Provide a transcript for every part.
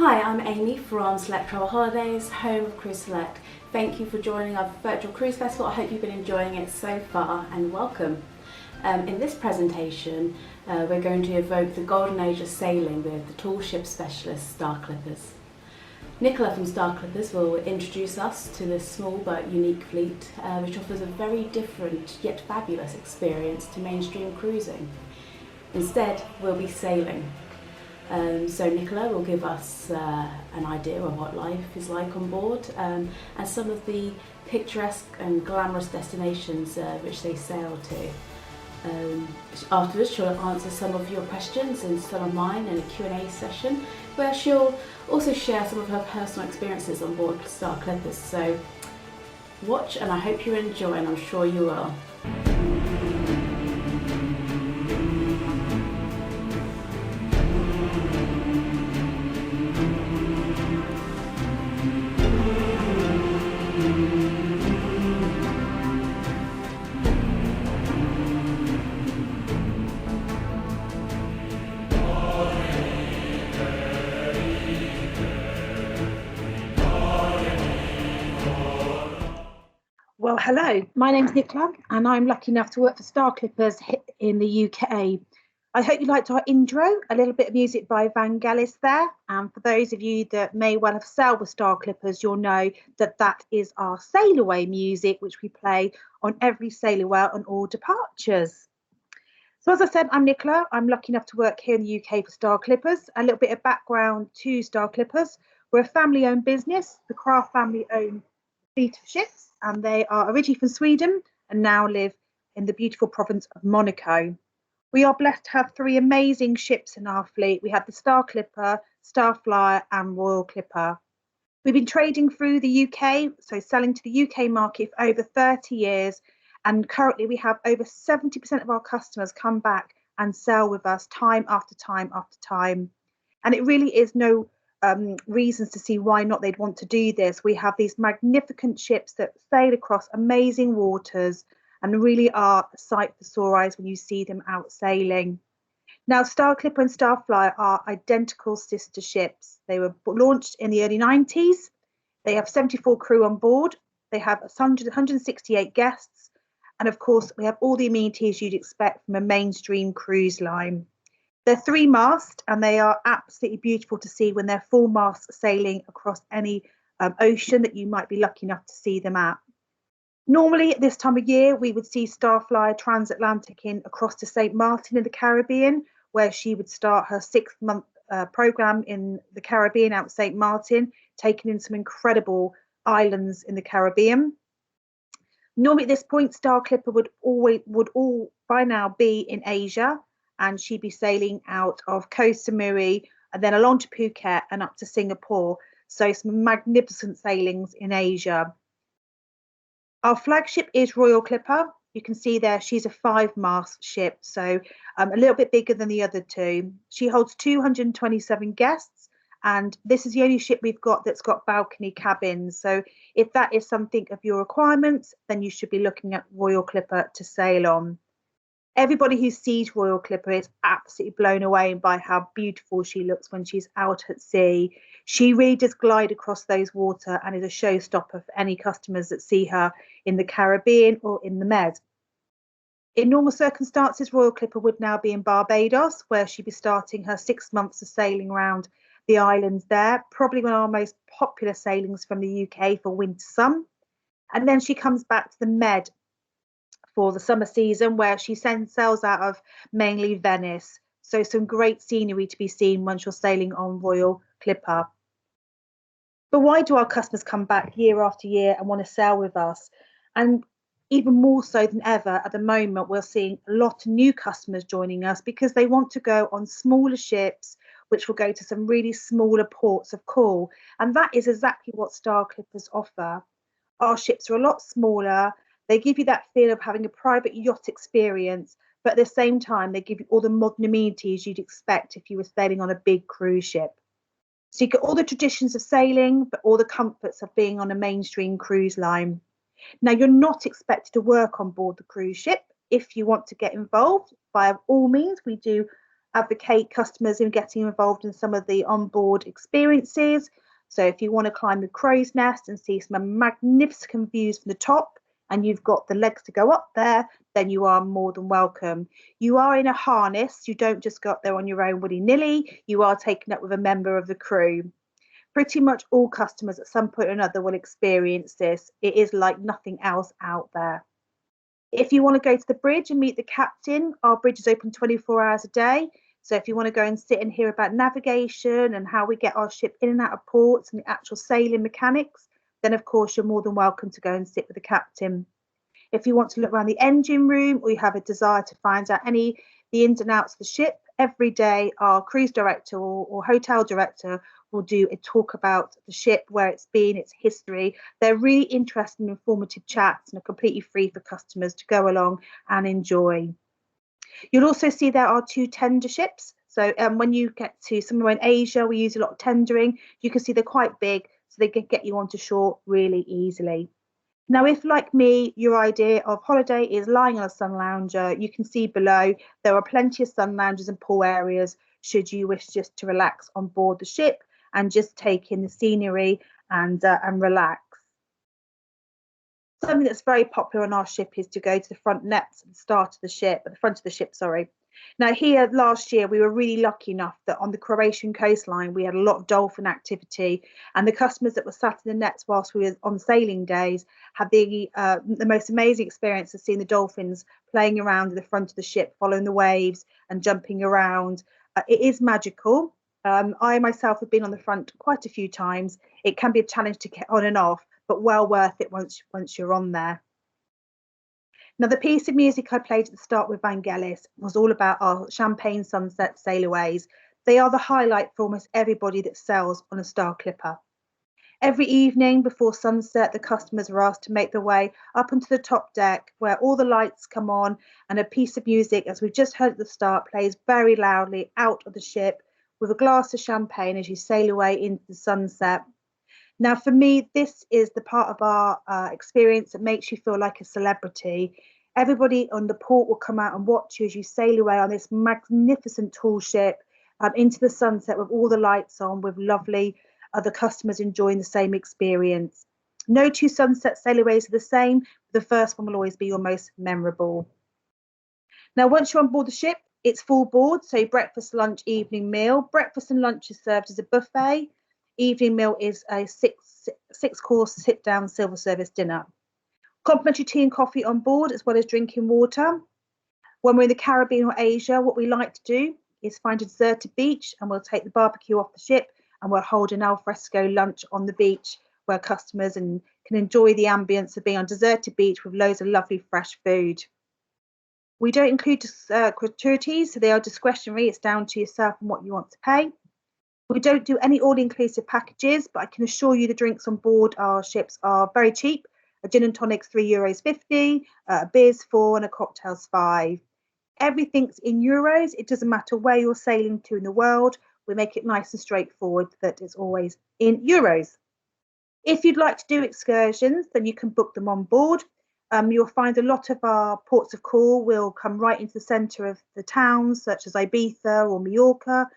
Hi, I'm Amy from Select Travel Holidays, home of Cruise Select. Thank you for joining our virtual cruise festival. I hope you've been enjoying it so far and welcome. In this presentation, we're going to evoke the golden age of sailing with the tall ship specialist Star Clippers. Nicola from Star Clippers will introduce us to this small but unique fleet, which offers a very different yet fabulous experience to mainstream cruising. Instead, we'll be sailing. So Nicola will give us an idea of what life is like on board and some of the picturesque and glamorous destinations which they sail to. Afterwards she'll answer some of your questions and some of mine in a Q&A session where she'll also share some of her personal experiences on board Star Clippers. So watch, and I hope you enjoy, and I'm sure you will. Well, hello, my name's Nicola and I'm lucky enough to work for Star Clippers in the UK. I hope you liked our intro, a little bit of music by Vangelis there. And for those of you that may well have sailed with Star Clippers, you'll know that that is our sail away music, which we play on every sail away on all departures. So as I said, I'm Nicola. I'm lucky enough to work here in the UK for Star Clippers. A little bit of background to Star Clippers. We're a family-owned business. The Craft family own fleet of ships, and they are originally from Sweden and now live in the beautiful province of Monaco. We are blessed to have three amazing ships in our fleet. We have the Star Clipper, Star Flyer and Royal Clipper. We've been trading through the UK, so selling to the UK market for over 30 years, and currently we have over 70% of our customers come back and sell with us time after time after time. And it really is no reasons to see why not they'd want to do this. We have these magnificent ships that sail across amazing waters and really are a sight for sore eyes when you see them out sailing. Now, Star Clipper and Star Flyer are identical sister ships. They were launched in the early 90s. They have 74 crew on board. They have 168 guests. And of course, we have all the amenities you'd expect from a mainstream cruise line. They're three-mast and they are absolutely beautiful to see when they're full-mast sailing across any ocean that you might be lucky enough to see them at. Normally at this time of year, we would see Starflyer transatlantic across to St. Martin in the Caribbean, where she would start her 6-month programme in the Caribbean out St. Martin, taking in some incredible islands in the Caribbean. Normally at this point, Star Clipper would all by now be in Asia, and she'd be sailing out of Koh Samui and then along to Phuket and up to Singapore. So some magnificent sailings in Asia. Our flagship is Royal Clipper. You can see there she's a 5-mast ship, so a little bit bigger than the other two. She holds 227 guests, and this is the only ship we've got that's got balcony cabins. So if that is something of your requirements, then you should be looking at Royal Clipper to sail on. Everybody who sees Royal Clipper is absolutely blown away by how beautiful she looks when she's out at sea. She really does glide across those waters and is a showstopper for any customers that see her in the Caribbean or in the Med. In normal circumstances, Royal Clipper would now be in Barbados, where she'd be starting her 6 months of sailing around the islands there, probably one of our most popular sailings from the UK for winter sun. And then she comes back to the Med for the summer season, where she sails out of mainly Venice. So some great scenery to be seen once you're sailing on Royal Clipper. But why do our customers come back year after year and want to sail with us? And even more so than ever at the moment, we're seeing a lot of new customers joining us because they want to go on smaller ships, which will go to some really smaller ports of call. And that is exactly what Star Clippers offer. Our ships are a lot smaller. They give you that feel of having a private yacht experience, but at the same time, they give you all the modern amenities you'd expect if you were sailing on a big cruise ship. So you get all the traditions of sailing, but all the comforts of being on a mainstream cruise line. Now, you're not expected to work on board the cruise ship. If you want to get involved, by all means, we do advocate customers in getting involved in some of the onboard experiences. So if you want to climb the crow's nest and see some magnificent views from the top, and you've got the legs to go up there, then you are more than welcome. You are in a harness. You don't just go up there on your own willy-nilly. You are taken up with a member of the crew. Pretty much all customers at some point or another will experience this. It is like nothing else out there. If you want to go to the bridge and meet the captain, our bridge is open 24 hours a day. So if you want to go and sit and hear about navigation and how we get our ship in and out of ports and the actual sailing mechanics, then of course you're more than welcome to go and sit with the captain. If you want to look around the engine room, or you have a desire to find out the ins and outs of the ship, every day our cruise director or hotel director will do a talk about the ship, where it's been, its history. They're really interesting, informative chats and are completely free for customers to go along and enjoy. You'll also see there are 2 tender ships. So when you get to somewhere in Asia, we use a lot of tendering. You can see they're quite big, so they can get you onto shore really easily. Now, if like me, your idea of holiday is lying on a sun lounger, you can see below there are plenty of sun loungers and pool areas should you wish just to relax on board the ship and just take in the scenery and relax. Something that's very popular on our ship is to go to the front nets at the start of the ship, at the front of the ship, sorry. Now here last year, we were really lucky enough that on the Croatian coastline, we had a lot of dolphin activity, and the customers that were sat in the nets whilst we were on sailing days had the most amazing experience of seeing the dolphins playing around in the front of the ship, following the waves and jumping around. It is magical. I myself have been on the front quite a few times. It can be a challenge to get on and off, but well worth it once you're on there. Now, the piece of music I played at the start with Vangelis was all about our champagne sunset sailaways. They are the highlight for almost everybody that sails on a Star Clipper. Every evening before sunset, the customers are asked to make their way up onto the top deck, where all the lights come on and a piece of music, as we just heard at the start, plays very loudly out of the ship with a glass of champagne as you sail away into the sunset. Now, for me, this is the part of our experience that makes you feel like a celebrity. Everybody on the port will come out and watch you as you sail away on this magnificent tall ship into the sunset with all the lights on, with lovely other customers enjoying the same experience. No 2 sunset sailaways are the same. The first one will always be your most memorable. Now, once you're on board the ship, it's full board. So breakfast, lunch, evening meal. Breakfast and lunch is served as a buffet. Evening meal is a six course sit down silver service dinner. Complimentary tea and coffee on board, as well as drinking water. When we're in the Caribbean or Asia, what we like to do is find a deserted beach, and we'll take the barbecue off the ship and we'll hold an al fresco lunch on the beach, where customers can enjoy the ambience of being on a deserted beach with loads of lovely fresh food. We don't include gratuities, so they are discretionary. It's down to yourself and what you want to pay. We don't do any all-inclusive packages, but I can assure you the drinks on board our ships are very cheap. A gin and tonic's €3.50, a beer's £4, and a cocktail's £5. Everything's in euros. It doesn't matter where you're sailing to in the world. We make it nice and straightforward that it's always in euros. If you'd like to do excursions, then you can book them on board. You'll find a lot of our ports of call will come right into the centre of the towns, such as Ibiza or Mallorca,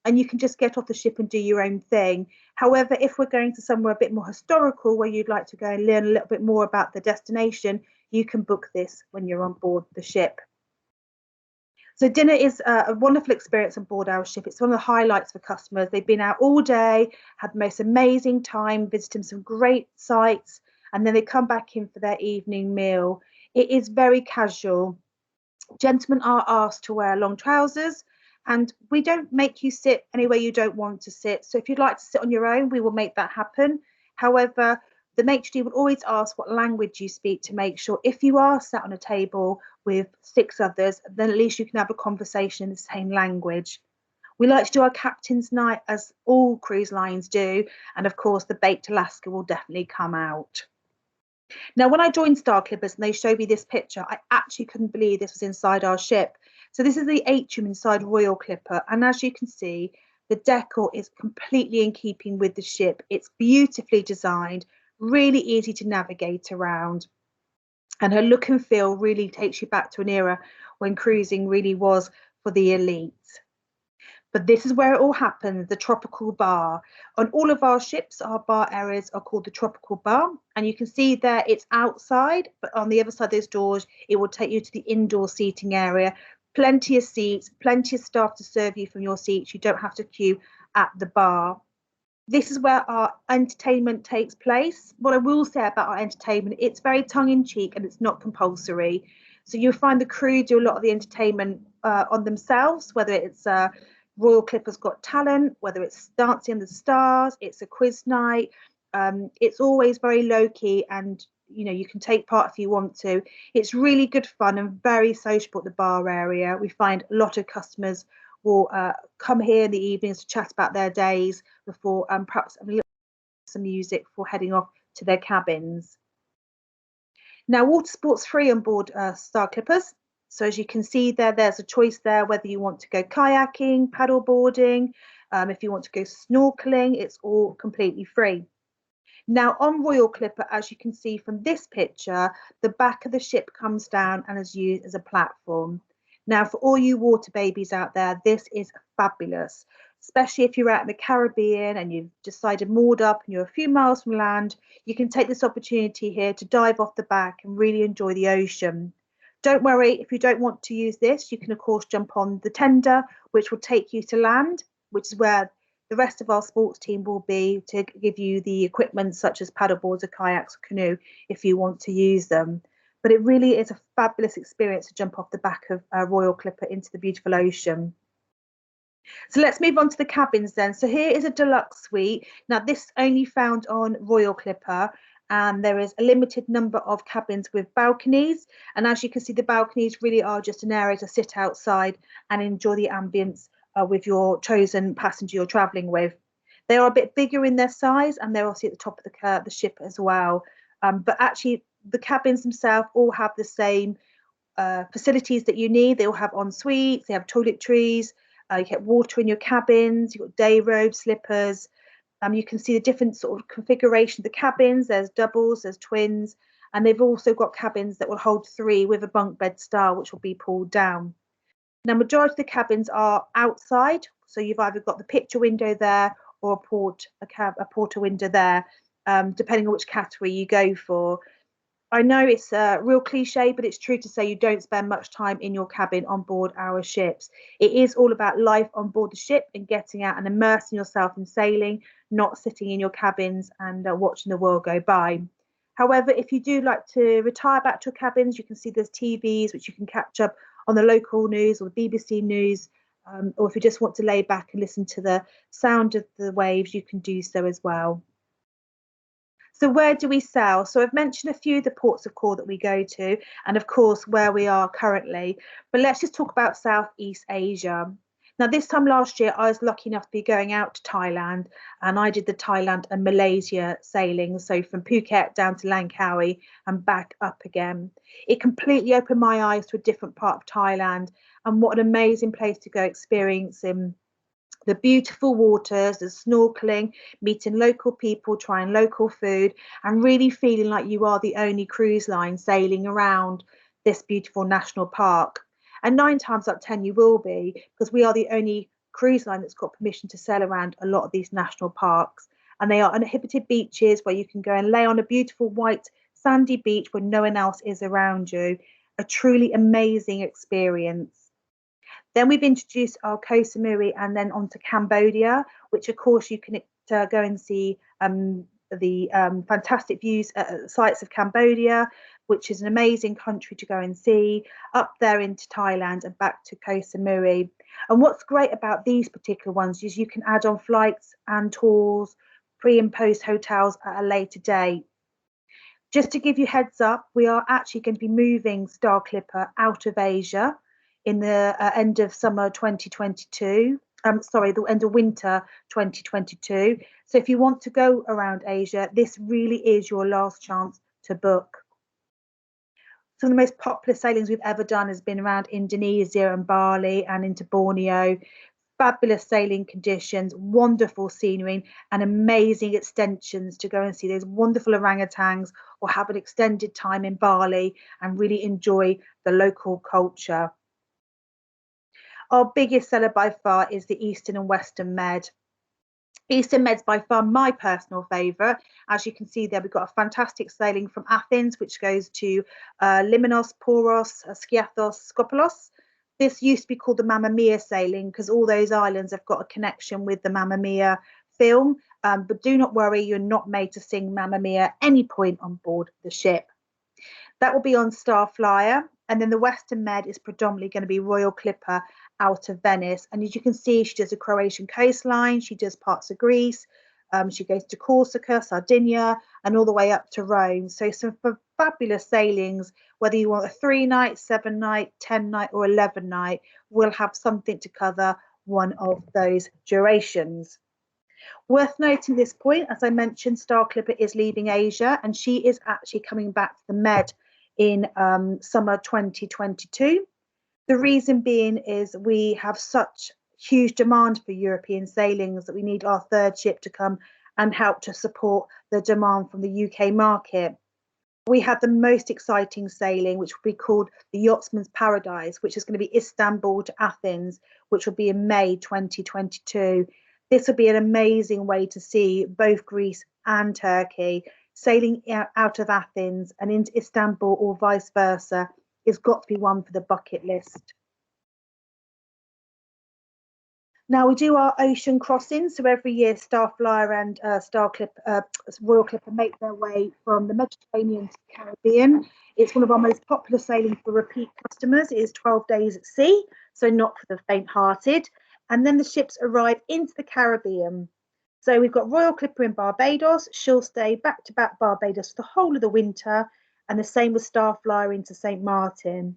and you can just get off the ship and do your own thing. However, if we're going to somewhere a bit more historical, where you'd like to go and learn a little bit more about the destination, you can book this when you're on board the ship. So dinner is a wonderful experience on board our ship. It's one of the highlights for customers. They've been out all day, had the most amazing time, visiting some great sites, and then they come back in for their evening meal. It is very casual. Gentlemen are asked to wear long trousers, and we don't make you sit anywhere you don't want to sit. So if you'd like to sit on your own, we will make that happen. However, the maitre d' will always ask what language you speak, to make sure if you are sat on a table with 6 others, then at least you can have a conversation in the same language. We like to do our captain's night, as all cruise lines do, and of course the baked Alaska will definitely come out. Now, when I joined Star Clippers and they showed me this picture, I actually couldn't believe this was inside our ship. So this is the atrium inside Royal Clipper, and as you can see, the decor is completely in keeping with the ship. It's beautifully designed, really easy to navigate around, and her look and feel really takes you back to an era when cruising really was for the elite. But this is where it all happens, the tropical bar. On all of our ships, our bar areas are called the tropical bar. And you can see there it's outside, but on the other side of those doors, it will take you to the indoor seating area. Plenty of seats, plenty of staff to serve you from your seats. You don't have to queue at the bar. This is where our entertainment takes place. What I will say about our entertainment, it's very tongue-in-cheek and it's not compulsory. So you'll find the crew do a lot of the entertainment on themselves, whether it's Royal Clippers Got Talent, whether it's Dancing in the Stars, it's a quiz night. It's always very low-key, and you can take part if you want to. It's really good fun and very sociable at the bar area. We find a lot of customers will come here in the evenings to chat about their days before perhaps having a little some music before heading off to their cabins. Now, water sports free on board Star Clippers. So as you can see there, there's a choice there whether you want to go kayaking, paddle boarding, if you want to go snorkeling, it's all completely free. Now on Royal Clipper, as you can see from this picture, the back of the ship comes down and is used as a platform. Now, for all you water babies out there, this is fabulous, especially if you're out in the Caribbean and you've decided moored up and you're a few miles from land. You can take this opportunity here to dive off the back and really enjoy the ocean. Don't worry, if you don't want to use this, you can of course jump on the tender, which will take you to land, which is where the rest of our sports team will be to give you the equipment such as paddleboards or kayaks or canoe if you want to use them. But it really is a fabulous experience to jump off the back of a Royal Clipper into the beautiful ocean. So let's move on to the cabins then. So here is a deluxe suite. Now this only found on Royal Clipper, and there is a limited number of cabins with balconies. And as you can see, the balconies really are just an area to sit outside and enjoy the ambience with your chosen passenger you're traveling with. They are a bit bigger in their size, and they're obviously at the top of the ship as well. But actually, the cabins themselves all have the same facilities that you need. They all have en suites, they have toiletries, you get water in your cabins, you've got day robes, slippers. You can see the different sort of configuration of the cabins. There's doubles, there's twins, and they've also got cabins that will hold 3 with a bunk bed style, which will be pulled down. Now, majority of the cabins are outside, so you've either got the picture window there or a porter window there, depending on which category you go for. I know it's a real cliche, but it's true to say you don't spend much time in your cabin on board our ships. It is all about life on board the ship and getting out and immersing yourself in sailing, not sitting in your cabins and watching the world go by. However, if you do like to retire back to your cabins, you can see there's TVs which you can catch up on the local news or the BBC News, or if you just want to lay back and listen to the sound of the waves, you can do so as well. So where do we sail? So I've mentioned a few of the ports of call that we go to, and of course where we are currently, but let's just talk about Southeast Asia. Now, this time last year, I was lucky enough to be going out to Thailand, and I did the Thailand and Malaysia sailing, so from Phuket down to Langkawi and back up again. It completely opened my eyes to a different part of Thailand, and what an amazing place to go experiencing the beautiful waters, the snorkeling, meeting local people, trying local food, and really feeling like you are the only cruise line sailing around this beautiful national park. And 9 times out of 10 you will be, because we are the only cruise line that's got permission to sail around a lot of these national parks. And they are uninhibited beaches where you can go and lay on a beautiful white sandy beach when no one else is around you. A truly amazing experience. Then we've introduced our Koh Samui and then on to Cambodia, which of course you can go and see the fantastic views sites of Cambodia, which is an amazing country to go and see, up there into Thailand and back to Koh Samui. And what's great about these particular ones is you can add on flights and tours, pre and post hotels at a later date. Just to give you heads up, we are actually going to be moving Star Clipper out of Asia in the end of summer 2022, the end of winter 2022. So if you want to go around Asia, this really is your last chance to book. Some of the most popular sailings we've ever done has been around Indonesia and Bali and into Borneo. Fabulous sailing conditions, wonderful scenery, and amazing extensions to go and see those wonderful orangutans or have an extended time in Bali and really enjoy the local culture. Our biggest seller by far is the Eastern and Western Med. Eastern Med's by far my personal favourite. As you can see there, we've got a fantastic sailing from Athens, which goes to Limnos, Poros, Skiathos, Skopolis. This used to be called the Mamma Mia sailing because all those islands have got a connection with the Mamma Mia film. But do not worry, you're not made to sing Mamma Mia at any point on board the ship. That will be on Starflyer. And then the Western Med is predominantly going to be Royal Clipper out of Venice. And as you can see, she does the Croatian coastline. She does parts of Greece. She goes to Corsica, Sardinia, and all the way up to Rome. So some fabulous sailings, whether you want a 3-night, 7-night, 10-night, or 11-night, will have something to cover one of those durations. Worth noting this point, as I mentioned, Star Clipper is leaving Asia, and she is actually coming back to the Med in summer 2022. The reason being is we have such huge demand for European sailings that we need our third ship to come and help to support the demand from the UK market. We have the most exciting sailing, which will be called the Yachtsman's Paradise, which is going to be Istanbul to Athens, which will be in May 2022. This will be an amazing way to see both Greece and Turkey. Sailing out of Athens and into Istanbul or vice versa has got to be one for the bucket list. Now we do our ocean crossings, so every year Starflyer and Royal Clipper make their way from the Mediterranean to the Caribbean. It's one of our most popular sailings for repeat customers. It is 12 days at sea, so not for the faint-hearted. And then the ships arrive into the Caribbean. So we've got Royal Clipper in Barbados. She'll stay back-to-back Barbados for the whole of the winter, and the same with Starflyer into St. Martin.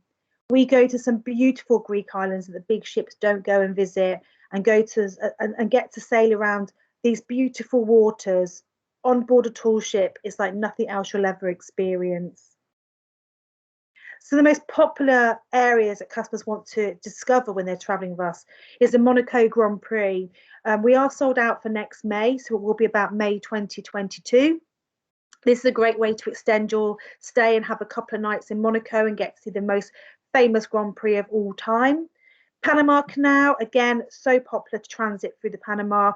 We go to some beautiful Greek islands that the big ships don't go and visit, and go to and get to sail around these beautiful waters on board a tall ship is like nothing else you'll ever experience. So the most popular areas that customers want to discover when they're traveling with us is the Monaco Grand Prix. We are sold out for next May, so it will be about May 2022. This is a great way to extend your stay and have a couple of nights in Monaco and get to see the most famous Grand Prix of all time. Panama Canal, again, so popular to transit through the Panama,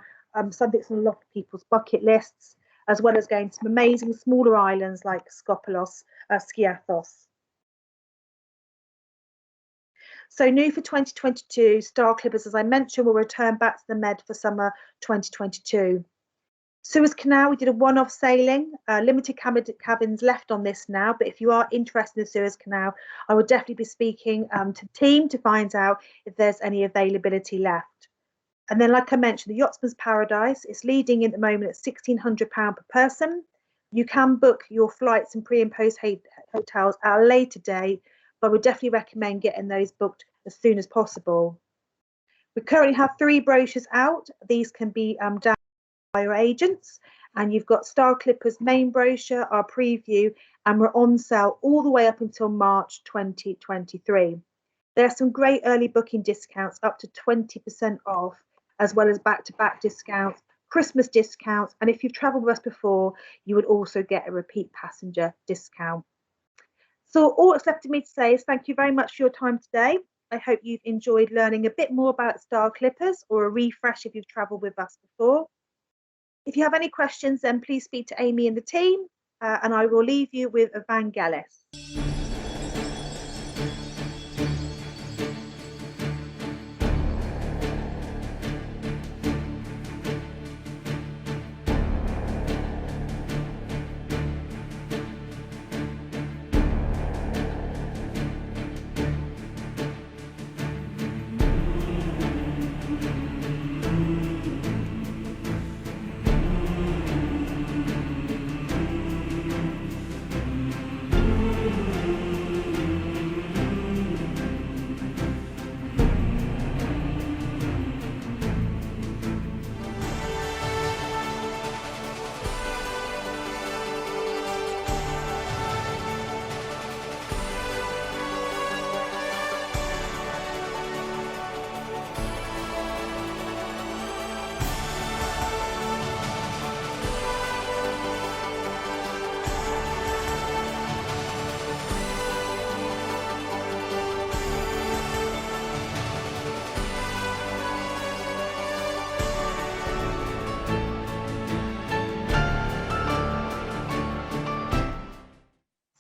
something that's on a lot of people's bucket lists, as well as going to some amazing smaller islands like Skopolis, Skiathos. So new for 2022, Star Clippers, as I mentioned, will return back to the Med for summer 2022. Suez Canal, we did a one-off sailing, limited cabins left on this now, but if you are interested in the Suez Canal, I will definitely be speaking to the team to find out if there's any availability left. And then, like I mentioned, the Yachtsman's Paradise is leading in at the moment at £1,600 per person. You can book your flights and pre and post hotels at a later date, but I would definitely recommend getting those booked as soon as possible. We currently have 3 brochures out. These can be downloaded by your agents, and you've got Star Clipper's main brochure, our preview, and we're on sale all the way up until March 2023. There are some great early booking discounts up to 20% off, as well as back-to-back discounts, Christmas discounts, and if you've travelled with us before, you would also get a repeat passenger discount. So all that's left for me to say is thank you very much for your time today. I hope you've enjoyed learning a bit more about Star Clippers, or a refresh if you've travelled with us before. If you have any questions, then please speak to Amy and the team, and I will leave you with Evangelis.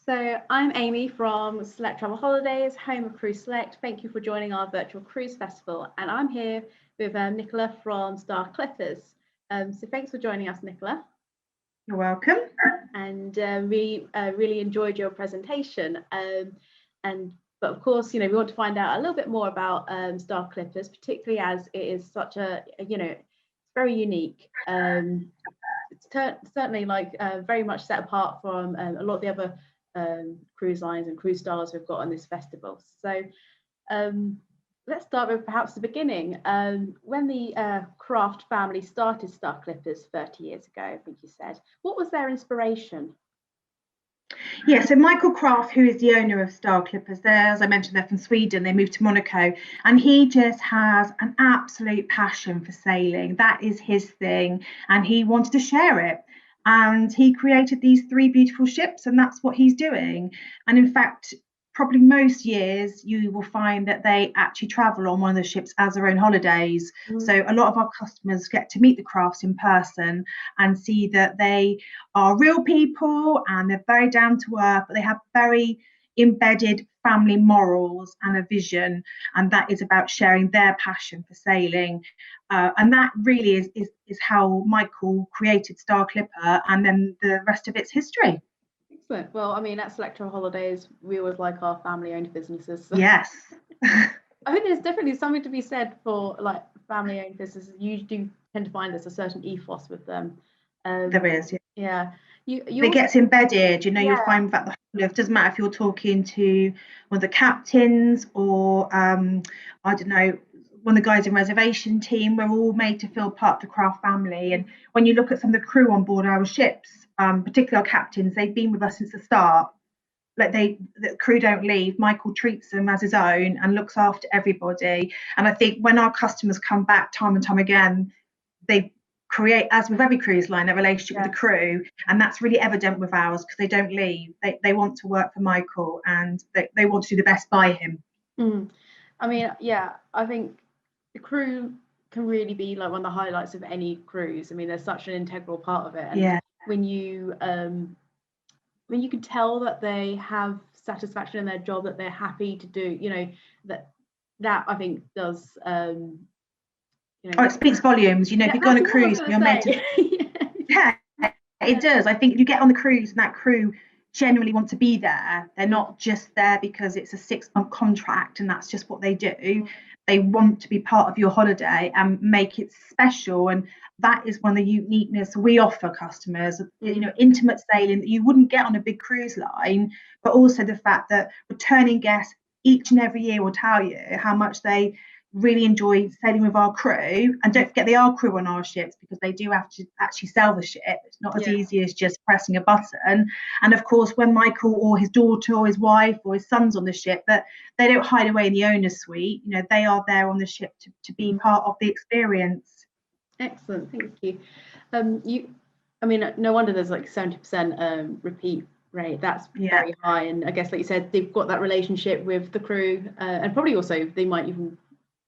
So I'm Amy from Select Travel Holidays, home of Cruise Select. Thank you for joining our virtual cruise festival. And I'm here with Nicola from Star Clippers. So thanks for joining us, Nicola. You're welcome. And we really enjoyed your presentation. But of course, we want to find out a little bit more about Star Clippers, particularly as it is such a, it's very unique. It's certainly very much set apart from a lot of the other cruise lines and cruise stars we've got on this festival. So let's start with perhaps the beginning. When the Craft family started Star Clippers 30 years ago, I think you said, what was their inspiration? Yeah, so Michael Craft, who is the owner of Star Clippers, as I mentioned, they're from Sweden, they moved to Monaco, and he just has an absolute passion for sailing. That is his thing, and he wanted to share it. And he created these 3 beautiful ships, and that's what he's doing. And in fact, probably most years you will find that they actually travel on one of the ships as their own holidays. So a lot of our customers get to meet the Crafts in person and see that they are real people and they're very down to earth, but they have very embedded family morals and a vision, and that is about sharing their passion for sailing. And that really is how Michael created Star Clipper, and then the rest of it's history. Excellent. Well, I mean, at Select Travel Holidays, we always like our family-owned businesses. So. Yes. I think there's definitely something to be said for family-owned businesses. You do tend to find there's a certain ethos with them. There is. Yeah. It gets embedded. You'll find that the whole of, doesn't matter if you're talking to one of the captains or I don't know, one of the guys in reservation team. We're all made to feel part of the Craft family. And when you look at some of the crew on board our ships, particularly our captains, they've been with us since the start. The crew don't leave. Michael treats them as his own and looks after everybody. And I think when our customers come back time and time again, they create, as with every cruise line, a relationship with the crew, and that's really evident with ours because they don't leave. They want to work for Michael, and they want to do the best by him. I mean, I think the crew can really be one of the highlights of any cruise. I mean, they're such an integral part of it. And when you can tell that they have satisfaction in their job, that they're happy to do, that I think does. It speaks volumes. If you go on a cruise, you're meant to. It does. I think if you get on the cruise and that crew genuinely want to be there, they're not just there because it's a 6-month contract and that's just what they do. They want to be part of your holiday and make it special, and that is one of the uniqueness we offer customers. Intimate sailing that you wouldn't get on a big cruise line, but also the fact that returning guests each and every year will tell you how much they really enjoy sailing with our crew. And don't forget, they are crew on our ships because they do have to actually sail the ship. It's not as easy as just pressing a button. And of course, when Michael or his daughter or his wife or his son's on the ship, that they don't hide away in the owner's suite. They are there on the ship to be part of the experience. Excellent, thank you. No wonder there's 70% repeat rate. That's very high, and I guess, like you said, they've got that relationship with the crew, and probably also they might even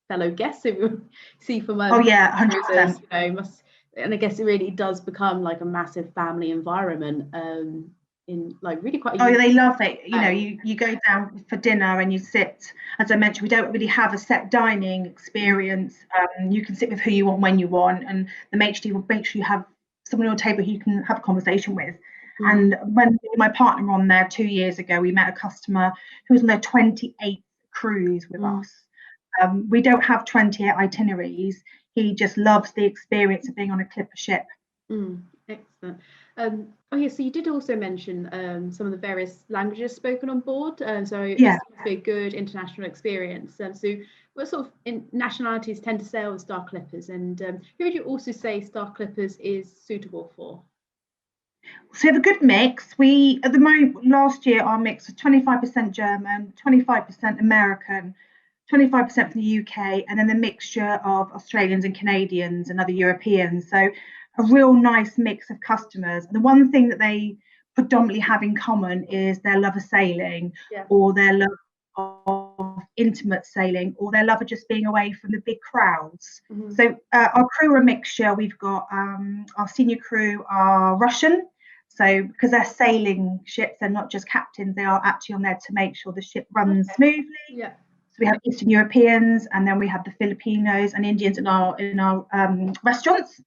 fellow guests who we see from 100%. And I guess it really does become a massive family environment, in really quite they love it. You go down for dinner and you sit, as I mentioned, we don't really have a set dining experience. You can sit with who you want when you want, and the maitre will make sure you have someone on your table who you can have a conversation with. And when my partner were on there 2 years ago, we met a customer who was on their 28th cruise with us. We don't have 28 itineraries. He just loves the experience of being on a Clipper ship. Excellent. So you did also mention some of the various languages spoken on board. So it seems to be a good international experience. So what sort of nationalities tend to sail with Star Clippers, and who would you also say Star Clippers is suitable for? So we have a good mix. We, at the moment, last year, our mix was 25% German, 25% American, 25% from the UK, and then a mixture of Australians and Canadians and other Europeans. So a real nice mix of customers. And the one thing that they predominantly have in common is their love of sailing, or their love of intimate sailing, or their love of just being away from the big crowds. So our crew are a mixture. We've got our senior crew are Russian, So because they're sailing ships, they're not just captains, they are actually on there to make sure the ship runs smoothly. Yeah. So we have Eastern Europeans, and then we have the Filipinos and Indians in our restaurants.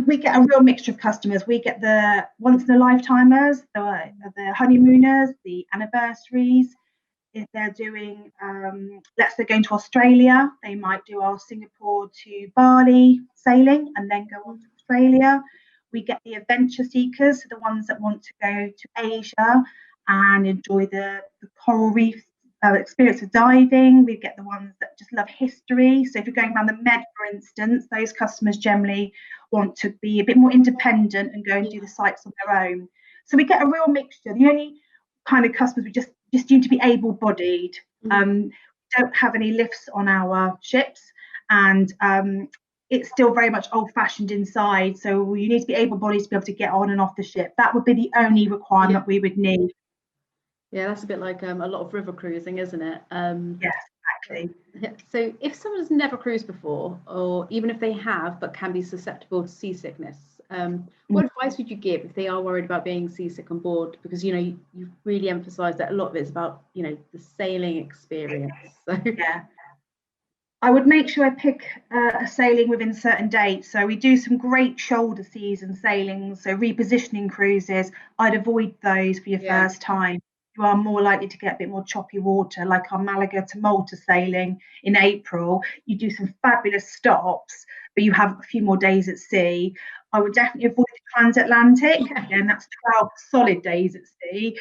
We get a real mixture of customers. We get the once in a lifetimers, the honeymooners, the anniversaries. If they're doing, let's say going to Australia, they might do our Singapore to Bali sailing and then go on to Australia. We get the adventure seekers, the ones that want to go to Asia and enjoy the coral reef experience of diving. We get the ones that just love history. So if you're going around the Med, for instance, those customers generally want to be a bit more independent and go and do the sites on their own. So we get a real mixture. The only kind of customers we just need to be able-bodied. We don't have any lifts on our ships, and it's still very much old-fashioned inside, so you need to be able-bodied to be able to get on and off the ship. That would be the only requirement we would need. Yeah, that's a bit like a lot of river cruising, isn't it? Yes, exactly. So if someone's never cruised before, or even if they have but can be susceptible to seasickness, what advice would you give if they are worried about being seasick on board? Because you've really emphasised that a lot of it's about the sailing experience. So. Yeah, I would make sure I pick a sailing within certain dates. So we do some great shoulder season sailings, so repositioning cruises. I'd avoid those for your first time. You are more likely to get a bit more choppy water, like our Malaga to Malta sailing in April. You do some fabulous stops, but you have a few more days at sea. I would definitely avoid the transatlantic. Again, that's 12 solid days at sea,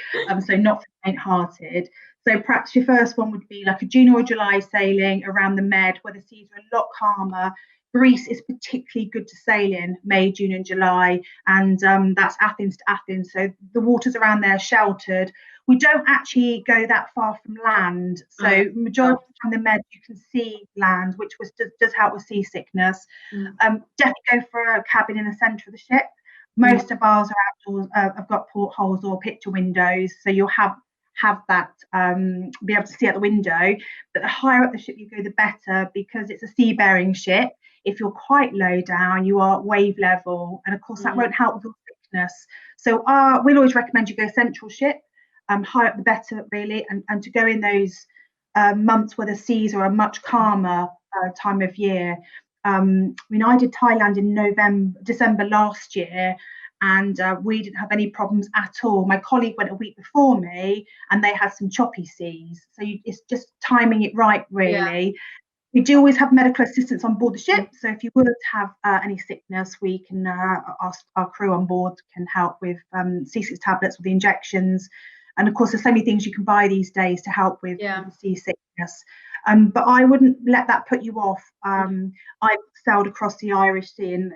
so not for the faint-hearted. So perhaps your first one would be like a June or July sailing around the Med, where the seas are a lot calmer. Greece is particularly good to sail in May, June and July, and that's Athens to Athens. So the waters around there are sheltered. We don't actually go that far from land. So majority of the time the Med, you can see land, which does help with seasickness. Definitely go for a cabin in the centre of the ship. Most of ours are outdoors, have got portholes or picture windows, so you'll have that, be able to see out the window. But the higher up the ship you go, the better, because it's a sea-bearing ship. If you're quite low down, you are wave level, and of course that won't help with your thickness. So we'll always recommend you go central ship. Higher up the better, really, and to go in those months where the seas are a much calmer time of year. I did Thailand in December last year, and we didn't have any problems at all. My colleague went a week before me, and they had some choppy seas. So it's just timing it right, really. Yeah. We do always have medical assistance on board the ship. So if you were to have any sickness, we can ask our crew on board can help with C6 tablets or the injections. And of course, there's so many things you can buy these days to help with seasickness. But I wouldn't let that put you off. I've sailed across the Irish Sea, and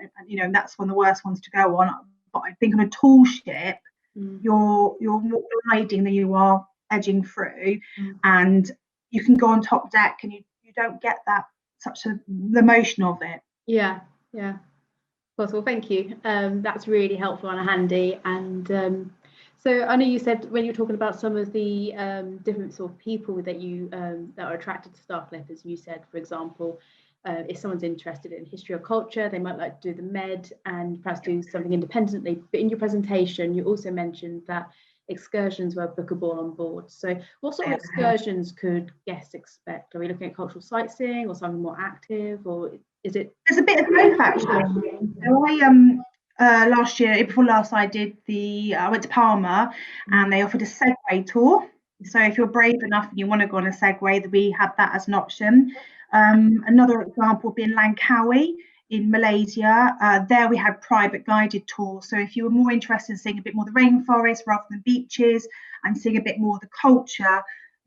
that's one of the worst ones to go on. But I think on a tall ship, you're more gliding than you are edging through, and you can go on top deck, and you don't get the motion of it. Yeah. Of course. Well, thank you. That's really helpful and handy. And so I know you said when you were talking about some of the different sort of people that you that are attracted to Star Clippers, you said, for example, if someone's interested in history or culture, they might like to do the Med and perhaps do something independently. But in your presentation, you also mentioned that excursions were bookable on board. So what sort of excursions could guests expect? Are we looking at cultural sightseeing or something more active, or is it? There's a bit of both, actually. So last year, before last, I went to Palma, and they offered a Segway tour. So if you're brave enough and you want to go on a Segway, we had that as an option. Another example would be in Langkawi in Malaysia. There we had private guided tours. So if you were more interested in seeing a bit more of the rainforest rather than beaches and seeing a bit more of the culture,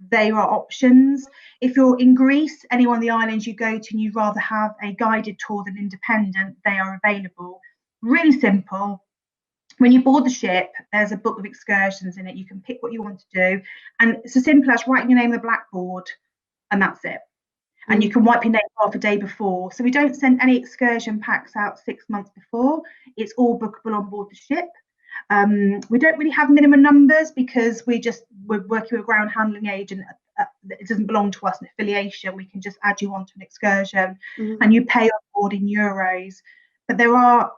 they are options. If you're in Greece, any one of the islands you go to and you'd rather have a guided tour than independent, they are available. Really simple. When you board the ship, there's a book of excursions in it. You can pick what you want to do, and it's as simple as writing your name on the blackboard, and that's it. And you can wipe your name off a day before. So we don't send any excursion packs out 6 months before. It's all bookable on board the ship. We don't really have minimum numbers because we're working with a ground handling agent. It doesn't belong to us, an affiliation. We can just add you onto an excursion, and you pay on board in euros. But there are,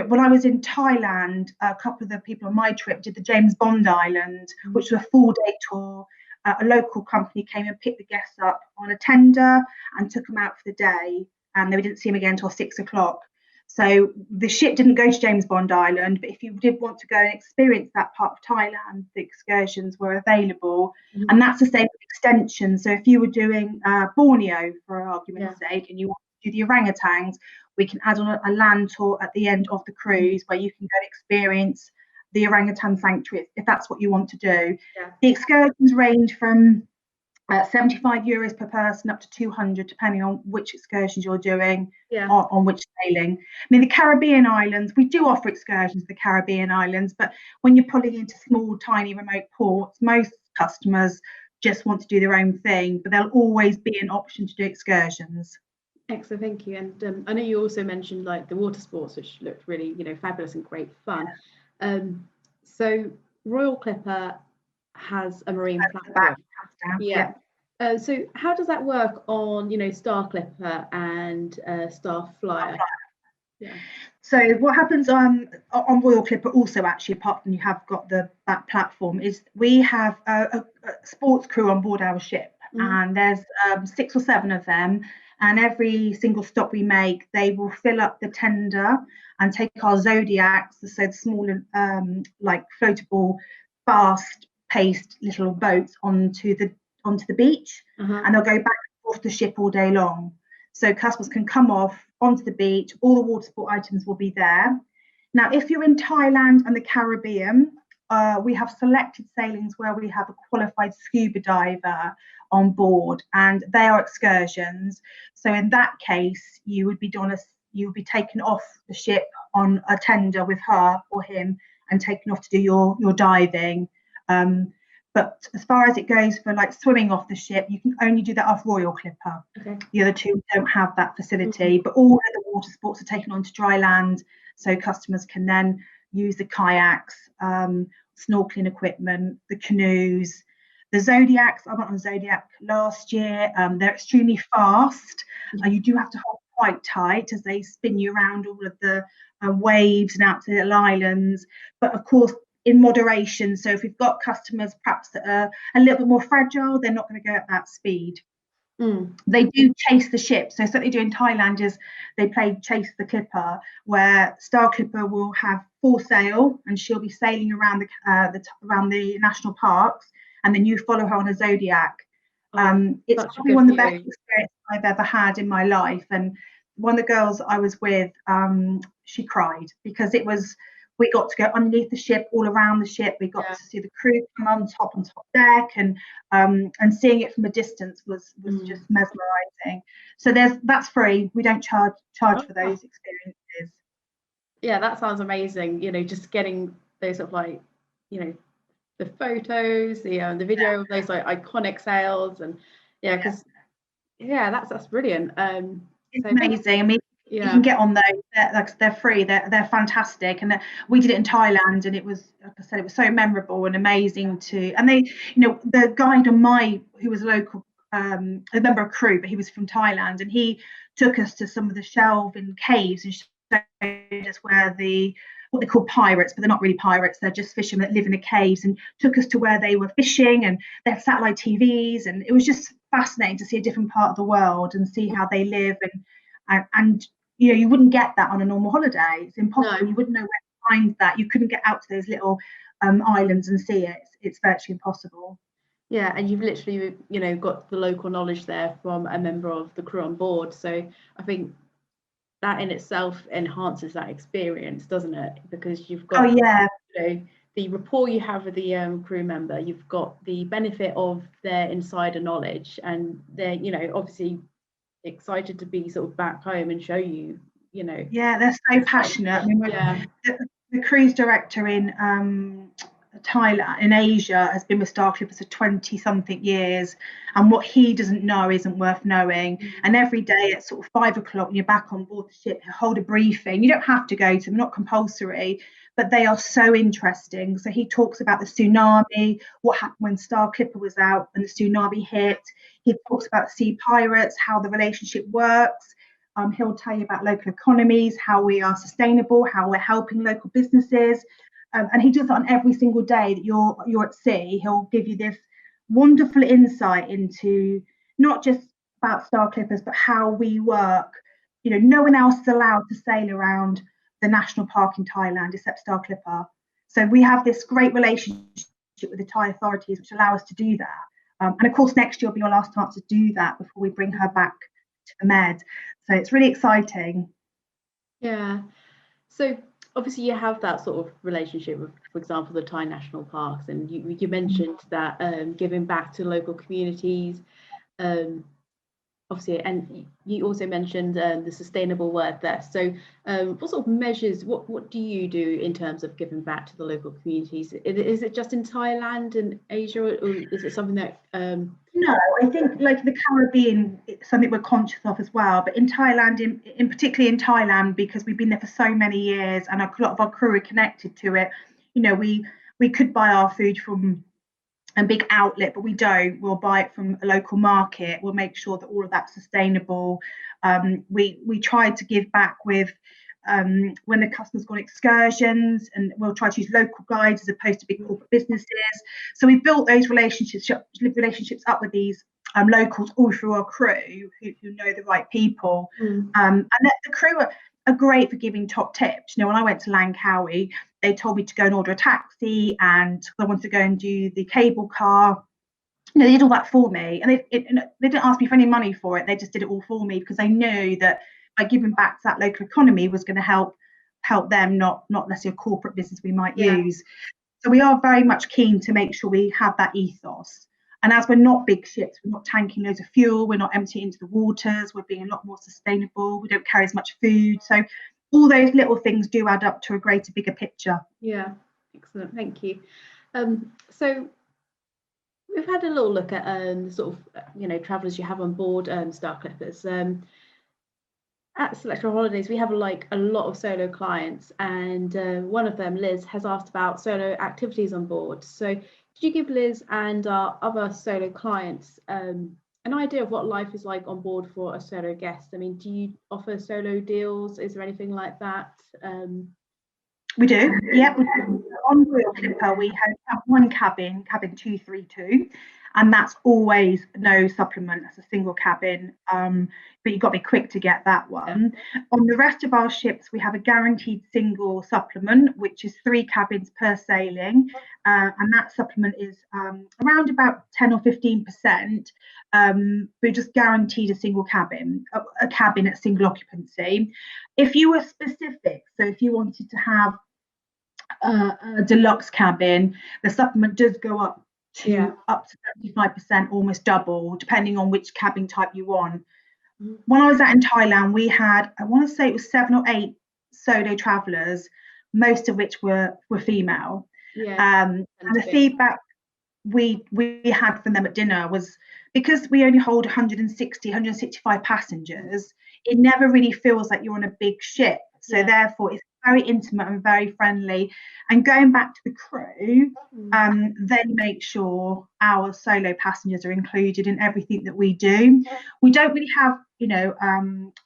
when I was in Thailand, a couple of the people on my trip did the James Bond Island, which was a 4-day tour. A local company came and picked the guests up on a tender and took them out for the day, and they didn't see them again until 6 o'clock. So the ship didn't go to James Bond Island, but if you did want to go and experience that part of Thailand, the excursions were available. And that's the same with extension. So if you were doing Borneo, for argument's sake, and you want to do the orangutans, we can add on a land tour at the end of the cruise where you can go and experience the orangutan sanctuary if that's what you want to do. The excursions range from 75 euros per person up to 200, depending on which excursions you're doing, on which sailing. I mean, the Caribbean islands, we do offer excursions to the Caribbean islands, but when you're pulling into small, tiny, remote ports, most customers just want to do their own thing, but there'll always be an option to do excursions. Excellent, thank you. And I know you also mentioned like the water sports, which looked really, fabulous and great fun. So Royal Clipper has a marine platform. So how does that work on, Star Clipper and Star Flyer? So what happens on Royal Clipper also, actually, apart from you have got that platform, is we have a sports crew on board our ship, and there's 6 or 7 of them, and every single stop we make, they will fill up the tender and take our Zodiacs, so the smaller like floatable, fast-paced little boats onto the beach, and they'll go back and forth the ship all day long. So customers can come off onto the beach, all the water sport items will be there. Now, if you're in Thailand and the Caribbean, we have selected sailings where we have a qualified scuba diver on board, and they are excursions. So in that case, you would be taken off the ship on a tender with her or him and taken off to do your diving. But as far as it goes for like swimming off the ship, you can only do that off Royal Clipper. The other two don't have that facility, but all of the water sports are taken onto dry land, so customers can then use the kayaks, snorkeling equipment, the canoes. The Zodiacs, I went on a Zodiac last year. They're extremely fast. You do have to hold quite tight as they spin you around all of the waves and out to the little islands. But of course, in moderation. So if we've got customers perhaps that are a little bit more fragile, they're not going to go at that speed. They do chase the ship. So what they do in Thailand is they play Chase the Clipper, where Star Clipper will have full sail and she'll be sailing around the national parks, and then you follow her on a Zodiac. It's probably one of the best experiences I've ever had in my life. And one of the girls I was with, she cried because we got to go underneath the ship, all around the ship. We got to see the crew come on top deck, and seeing it from a distance was just mesmerising. So that's free. We don't charge for those experiences. Yeah, that sounds amazing. Just getting those sort of like, the photos, the video of those like iconic sails, and that's brilliant. It's amazing. I mean, you can get on those. They're free. They're fantastic, and we did it in Thailand, and it was, like I said, it was so memorable and amazing and they, the guide who was a local, a member of crew, but he was from Thailand, and he took us to some of the shelving caves and showed us where what they call pirates, but they're not really pirates. They're just fishermen that live in the caves, and took us to where they were fishing, and they had satellite TVs, and it was just fascinating to see a different part of the world and see how they live, and you wouldn't get that on a normal holiday. It's impossible. No. You wouldn't know where to find that. You couldn't get out to those little islands and see it. It's virtually impossible. Yeah, and you've literally, got the local knowledge there from a member of the crew on board. So I think that in itself enhances that experience, doesn't it? Because you've got, the rapport you have with the crew member. You've got the benefit of their insider knowledge, and they're, obviously excited to be sort of back home and show you, they're so passionate. I mean, the cruise director in Thailand, in Asia, has been with Star Clippers for 20 something years, and what he doesn't know isn't worth knowing. And every day at sort of 5 o'clock when you're back on board the ship, he'll hold a briefing. You don't have to go to them, not compulsory, but they are so interesting. So he talks about the tsunami, what happened when Star Clipper was out and the tsunami hit. He talks about sea pirates, how the relationship works. He'll tell you about local economies, how we are sustainable, how we're helping local businesses. And he does that on every single day that you're at sea. He'll give you this wonderful insight into not just about Star Clippers, but how we work. You know, no one else is allowed to sail around the national park in Thailand except Star Clipper. So we have this great relationship with the Thai authorities, which allow us to do that. And of course, next year will be our last chance to do that before we bring her back to the Med. So it's really exciting. Yeah. So obviously you have that sort of relationship with, for example, the Thai national parks, and you mentioned that giving back to local communities, obviously, and you also mentioned the sustainable word there. So what sort of measures, what do you do in terms of giving back to the local communities? Is it just in Thailand and Asia, or is it something that No, I think like the Caribbean, it's something we're conscious of as well. But in Thailand, in particularly in Thailand, because we've been there for so many years and a lot of our crew are connected to it, you know, we could buy our food from a big outlet, but we don't. We'll buy it from a local market. We'll make sure that all of that's sustainable. We try to give back with when the customers go on excursions, and we'll try to use local guides as opposed to big corporate businesses. So we built those relationships up with these locals all through our crew who know the right people. And the crew are great for giving top tips. You know, when I went to Langkawi, they told me to go and order a taxi, and I wanted to go and do the cable car. You know, they did all that for me, and they didn't ask me for any money for it. They just did it all for me because they knew that by giving back to that local economy was going to help them, not necessarily a corporate business we might use. So we are very much keen to make sure we have that ethos. And as we're not big ships, we're not tanking loads of fuel, we're not emptying into the waters, we're being a lot more sustainable, we don't carry as much food. So all those little things do add up to a greater, bigger picture. Yeah, excellent, thank you. So we've had a little look at the sort of, you know, travellers you have on board Star Clippers. At Select Travel Holidays, we have like a lot of solo clients, and one of them, Liz, has asked about solo activities on board. So could you give Liz and our other solo clients an idea of what life is like on board for a solo guest? I mean, do you offer solo deals? Is there anything like that? We do, yeah. On Royal Clipper, we have one cabin 232, and that's always no supplement. That's a single cabin, but you've got to be quick to get that one. On the rest of our ships, we have a guaranteed single supplement, which is 3 cabins per sailing, and that supplement is around about 10 or 15%. We're just guaranteed a single cabin, a cabin at single occupancy. If you were specific, so if you wanted to have a deluxe cabin, the supplement does go up to 75%, almost double, depending on which cabin type you want. When I was out in Thailand, we had, I want to say it was 7 or 8 solo travellers, most of which were female. And the feedback we had from them at dinner was, because we only hold 165 passengers, it never really feels like you're on a big ship. So therefore it's very intimate and very friendly. And going back to the crew, they make sure our solo passengers are included in everything that we do. We don't really have, you know,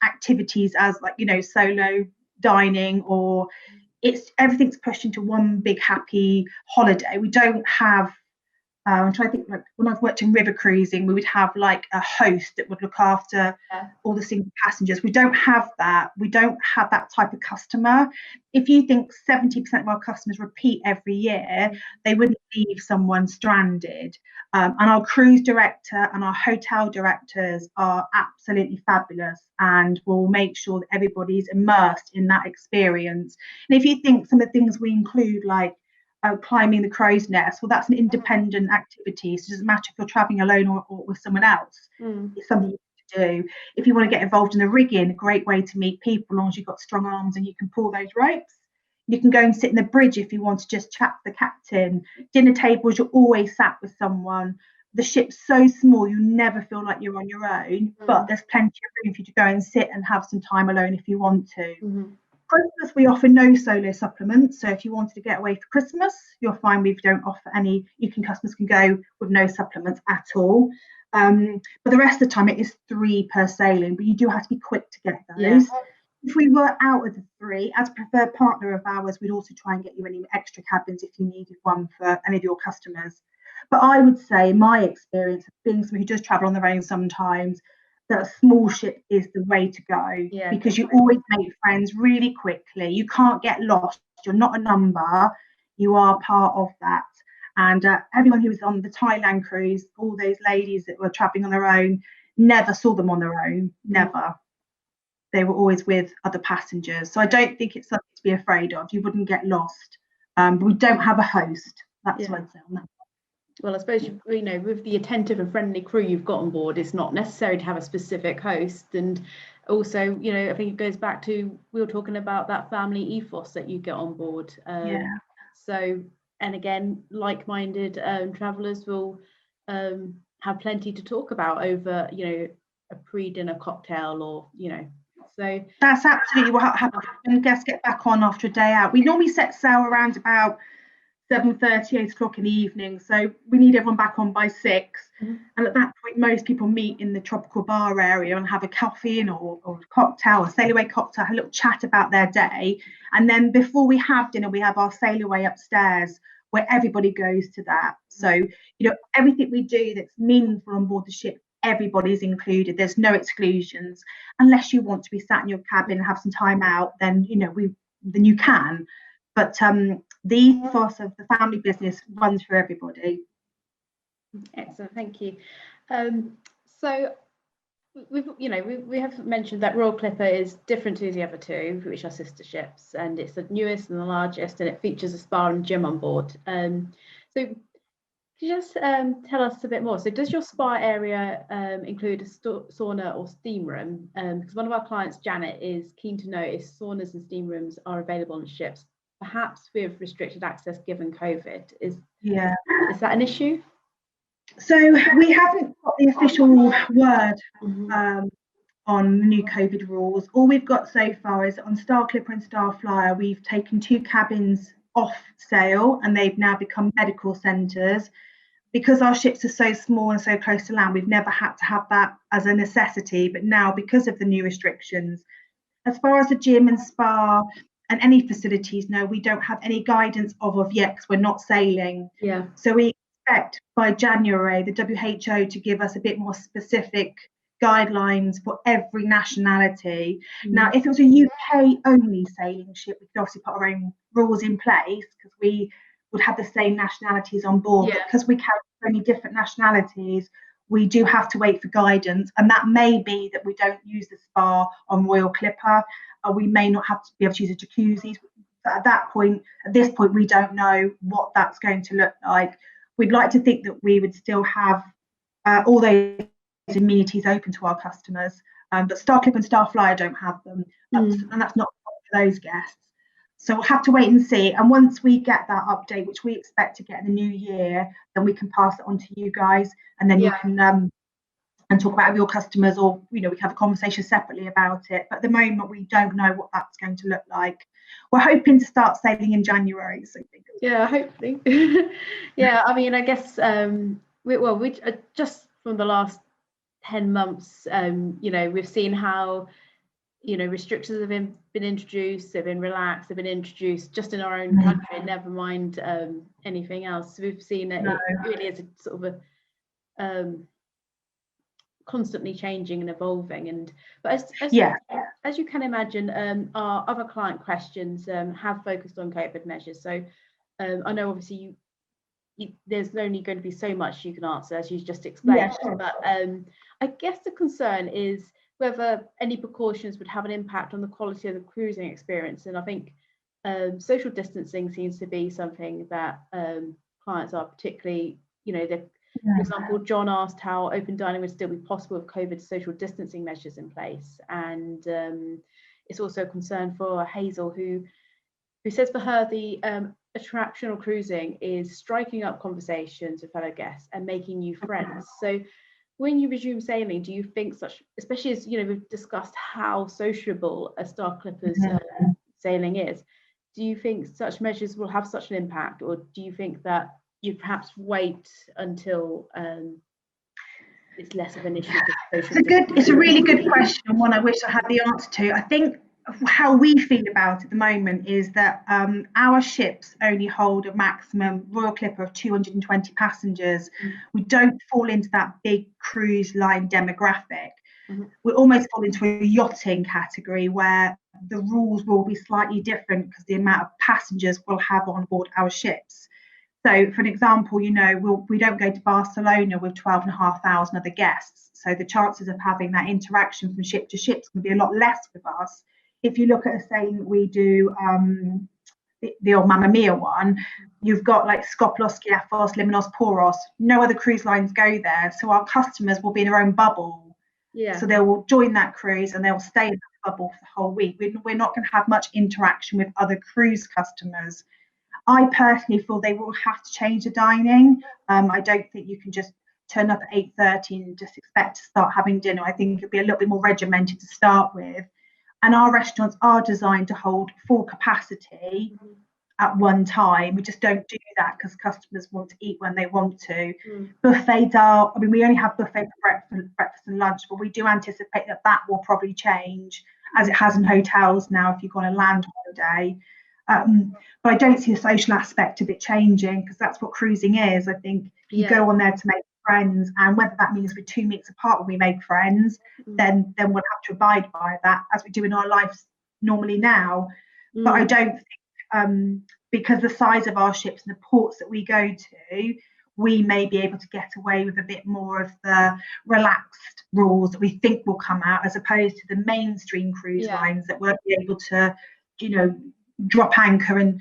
activities as like, you know, solo dining, or everything's pushed into one big happy holiday. We don't have I'm trying to think, like when I've worked in river cruising, we would have like a host that would look after all the single passengers. We don't have that. We don't have that type of customer. If you think 70% of our customers repeat every year, they wouldn't leave someone stranded. And our cruise director and our hotel directors are absolutely fabulous and will make sure that everybody's immersed in that experience. And if you think some of the things we include, like climbing the crow's nest, well, that's an independent activity, so it doesn't matter if you're traveling alone or with someone else. It's something you can do. If you want to get involved in the rigging, a great way to meet people, as long as you've got strong arms and you can pull those ropes. You can go and sit in the bridge if you want to just chat to the captain. Dinner tables, you're always sat with someone. The ship's so small, you never feel like you're on your own, but there's plenty of room for you to go and sit and have some time alone if you want to. Christmas, we offer no solo supplements. So if you wanted to get away for Christmas, you'll find we don't offer any. Customers can go with no supplements at all. But the rest of the time it is 3 per sailing, but you do have to be quick to get those. Yeah. If we were out of the 3, as a preferred partner of ours, we'd also try and get you any extra cabins if you needed one for any of your customers. But I would say my experience of being someone who does travel on their own sometimes, that a small ship is the way to go, because you always make friends really quickly. You can't get lost. You're not a number. You are part of that. And everyone who was on the Thailand cruise, all those ladies that were traveling on their own, never saw them on their own. Never. They were always with other passengers. So I don't think it's something to be afraid of. You wouldn't get lost. But we don't have a host. That's what I'd say on that. Well, I suppose, you know, with the attentive and friendly crew you've got on board, it's not necessary to have a specific host. And also, you know, I think it goes back to, we were talking about that family ethos that you get on board. So, and again, like-minded travellers will have plenty to talk about over, you know, a pre-dinner cocktail, or, you know. So that's absolutely what happens when guests get back on after a day out. We normally set sail around about 7:30, 8 o'clock in the evening, so we need everyone back on by 6. And at that point, most people meet in the tropical bar area and have a coffee or a cocktail, a sail away cocktail, a little chat about their day. And then before we have dinner, we have our sail away upstairs, where everybody goes to that. So, you know, everything we do that's meaningful on board the ship, everybody's included. There's no exclusions. Unless you want to be sat in your cabin and have some time out, then, you know, then you can. But the ethos of the family business runs for everybody. Excellent, thank you. So we have mentioned that Royal Clipper is different to the other 2, which are sister ships, and it's the newest and the largest, and it features a spa and gym on board. So could you just tell us a bit more? So does your spa area include a sauna or steam room? Because one of our clients, Janet, is keen to know if saunas and steam rooms are available on ships, perhaps with restricted access given COVID. Is that an issue? So we haven't got the official word on the new COVID rules. All we've got so far is on Star Clipper and Star Flyer, we've taken 2 cabins off sale, and they've now become medical centres. Because our ships are so small and so close to land, we've never had to have that as a necessity. But now, because of the new restrictions, as far as the gym and spa and any facilities, no, we don't have any guidance of yet, because we're not sailing. So we expect by January the WHO to give us a bit more specific guidelines for every nationality. Now, if it was a UK only sailing ship, we could obviously put our own rules in place, because we would have the same nationalities on board. But because we carry so many different nationalities, we do have to wait for guidance. And that may be that we don't use the spa on Royal Clipper, or we may not have to be able to use the jacuzzis. But at this point, we don't know what that's going to look like. We'd like to think that we would still have all those amenities open to our customers. But Star Clipper and Star Flyer don't have them. And that's not for those guests. So we'll have to wait and see. And once we get that update, which we expect to get in the new year, then we can pass it on to you guys, and then you can and talk about it with your customers, or, you know, we can have a conversation separately about it. But at the moment, we don't know what that's going to look like. We're hoping to start sailing in January. So hopefully. I mean, I guess we just from the last 10 months, you know, we've seen how, you know, restrictions have been introduced, they've been relaxed, they've been introduced just in our own country, never mind anything else. So we've seen that it really is a sort of a constantly changing and evolving. But as you can imagine, our other client questions have focused on COVID measures. So I know obviously there's only going to be so much you can answer, as you just explained. But I guess the concern is whether any precautions would have an impact on the quality of the cruising experience. And I think social distancing seems to be something that clients are particularly, you know, for example, John asked how open dining would still be possible with COVID social distancing measures in place. And it's also a concern for Hazel, who says for her the attractional cruising is striking up conversations with fellow guests and making new friends. So when you resume sailing, do you think especially as, you know, we've discussed how sociable a Star Clipper's sailing is, do you think such measures will have such an impact, or do you think that you perhaps wait until it's less of an issue for social it's a really good question, and one I wish I had the answer to. I think how we feel about it at the moment is that our ships only hold a maximum Royal Clipper of 220 passengers. We don't fall into that big cruise line demographic. We almost fall into a yachting category where the rules will be slightly different because the amount of passengers we'll have on board our ships. So, for an example, we don't go to Barcelona with 12,500 other guests. So the chances of having that interaction from ship to ship is going to be a lot less with us. If you look at a saying we do, the old Mamma Mia one, you've got like Skoplos, Skiathos, Limnos, Poros. No other cruise lines go there. So our customers will be in their own bubble. Yeah. So they will join that cruise and they'll stay in that bubble for the whole week. We're not going to have much interaction with other cruise customers. I personally feel they will have to change the dining. I don't think you can just turn up at 8:30 and just expect to start having dinner. I think it'll be a little bit more regimented to start with. And our restaurants are designed to hold full capacity at one time. We just don't do that because customers want to eat when they want to. Buffets are, we only have buffet for breakfast and lunch, but we do anticipate that will probably change as it has in hotels now if you've got a land holiday. But I don't see the social aspect of it changing because that's what cruising is. I think you go on there to make friends, and whether that means we're 2 meets apart when we make friends, then we'll have to abide by that as we do in our lives normally now. But I don't think because the size of our ships and the ports that we go to, we may be able to get away with a bit more of the relaxed rules that we think will come out, as opposed to the mainstream cruise lines that won't be able to, drop anchor and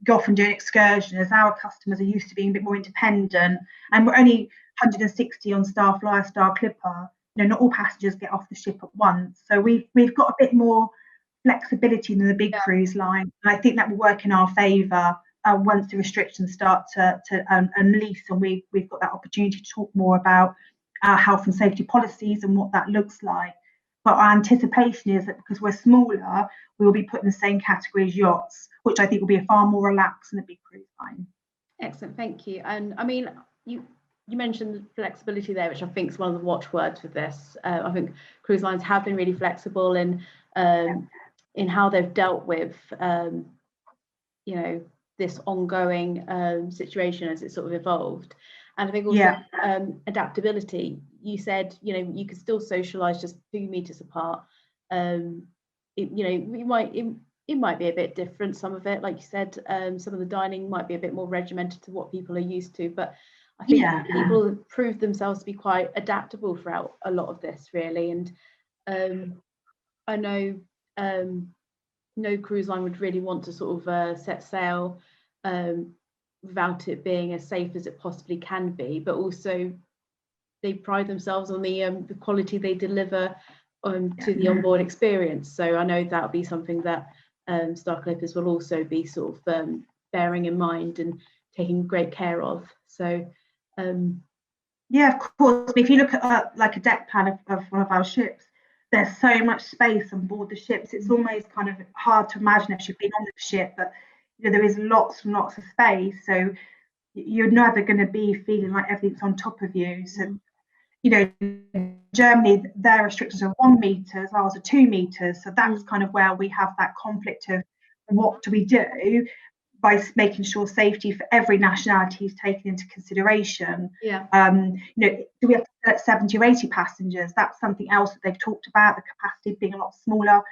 go off and do an excursion, as our customers are used to being a bit more independent. And we're only 160 on Star Clipper. Not all passengers get off the ship at once. So we've got a bit more flexibility than the big cruise line. And I think that will work in our favour once the restrictions start to unleash, and we've got that opportunity to talk more about our health and safety policies and what that looks like. But our anticipation is that because we're smaller, we will be put in the same category as yachts, which I think will be far more relaxed than a big cruise line. Excellent, thank you. And you mentioned flexibility there, which I think is one of the watchwords for this. I think cruise lines have been really flexible in how they've dealt with this ongoing situation as it sort of evolved. And I think also adaptability. You said, you could still socialise just 2 meters apart. It might be a bit different. Some of it, like you said, some of the dining might be a bit more regimented to what people are used to. But I think people have proved themselves to be quite adaptable throughout a lot of this, really. And I know no cruise line would really want to sort of set sail without it being as safe as it possibly can be, but also they pride themselves on the quality they deliver to the onboard experience. So I know that'll be something that Star Clippers will also be sort of bearing in mind and taking great care of. So of course, if you look at like a deck plan of one of our ships, there's so much space on board the ships. It's almost kind of hard to imagine if you've been on the ship, but there is lots and lots of space. So you're never going to be feeling like everything's on top of you. So, Germany, their restrictions are 1 meter, ours are 2 meters. So that's kind of where we have that conflict of what do we do by making sure safety for every nationality is taken into consideration. Do we have to let 70 or 80 passengers? That's something else that they've talked about, the capacity being a lot smaller,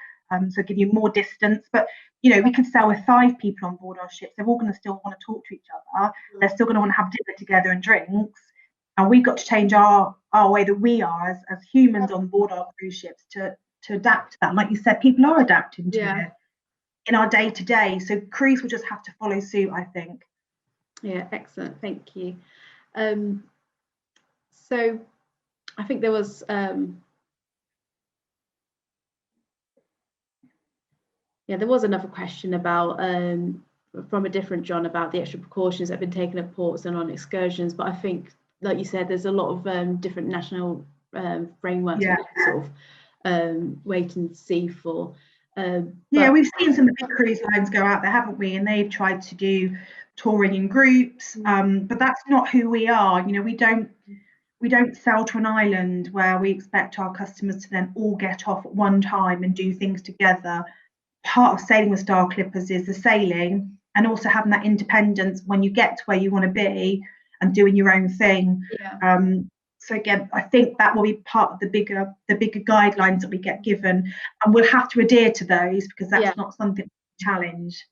so give you more distance. But we can sail with 5 people on board our ships. They're all going to still want to talk to each other. They're still going to want to have dinner together and drinks. And we've got to change our way that we are as humans on board our cruise ships to adapt to that. Like you said, people are adapting to it in our day-to-day. So cruise will just have to follow suit, I think. Yeah, excellent. Thank you. So I think there was there was another question about from a different John about the extra precautions that have been taken at ports and on excursions. But I think, like you said, there's a lot of different national frameworks we can sort of wait and see for. We've seen some big cruise lines go out there, haven't we? And they've tried to do touring in groups, but that's not who we are. We don't we don't sail to an island where we expect our customers to then all get off at one time and do things together. Part of sailing with Star Clippers is the sailing and also having that independence when you get to where you want to be and doing your own thing. So again, I think that will be part of the bigger guidelines that we get given, and we'll have to adhere to those because that's not something we challenge.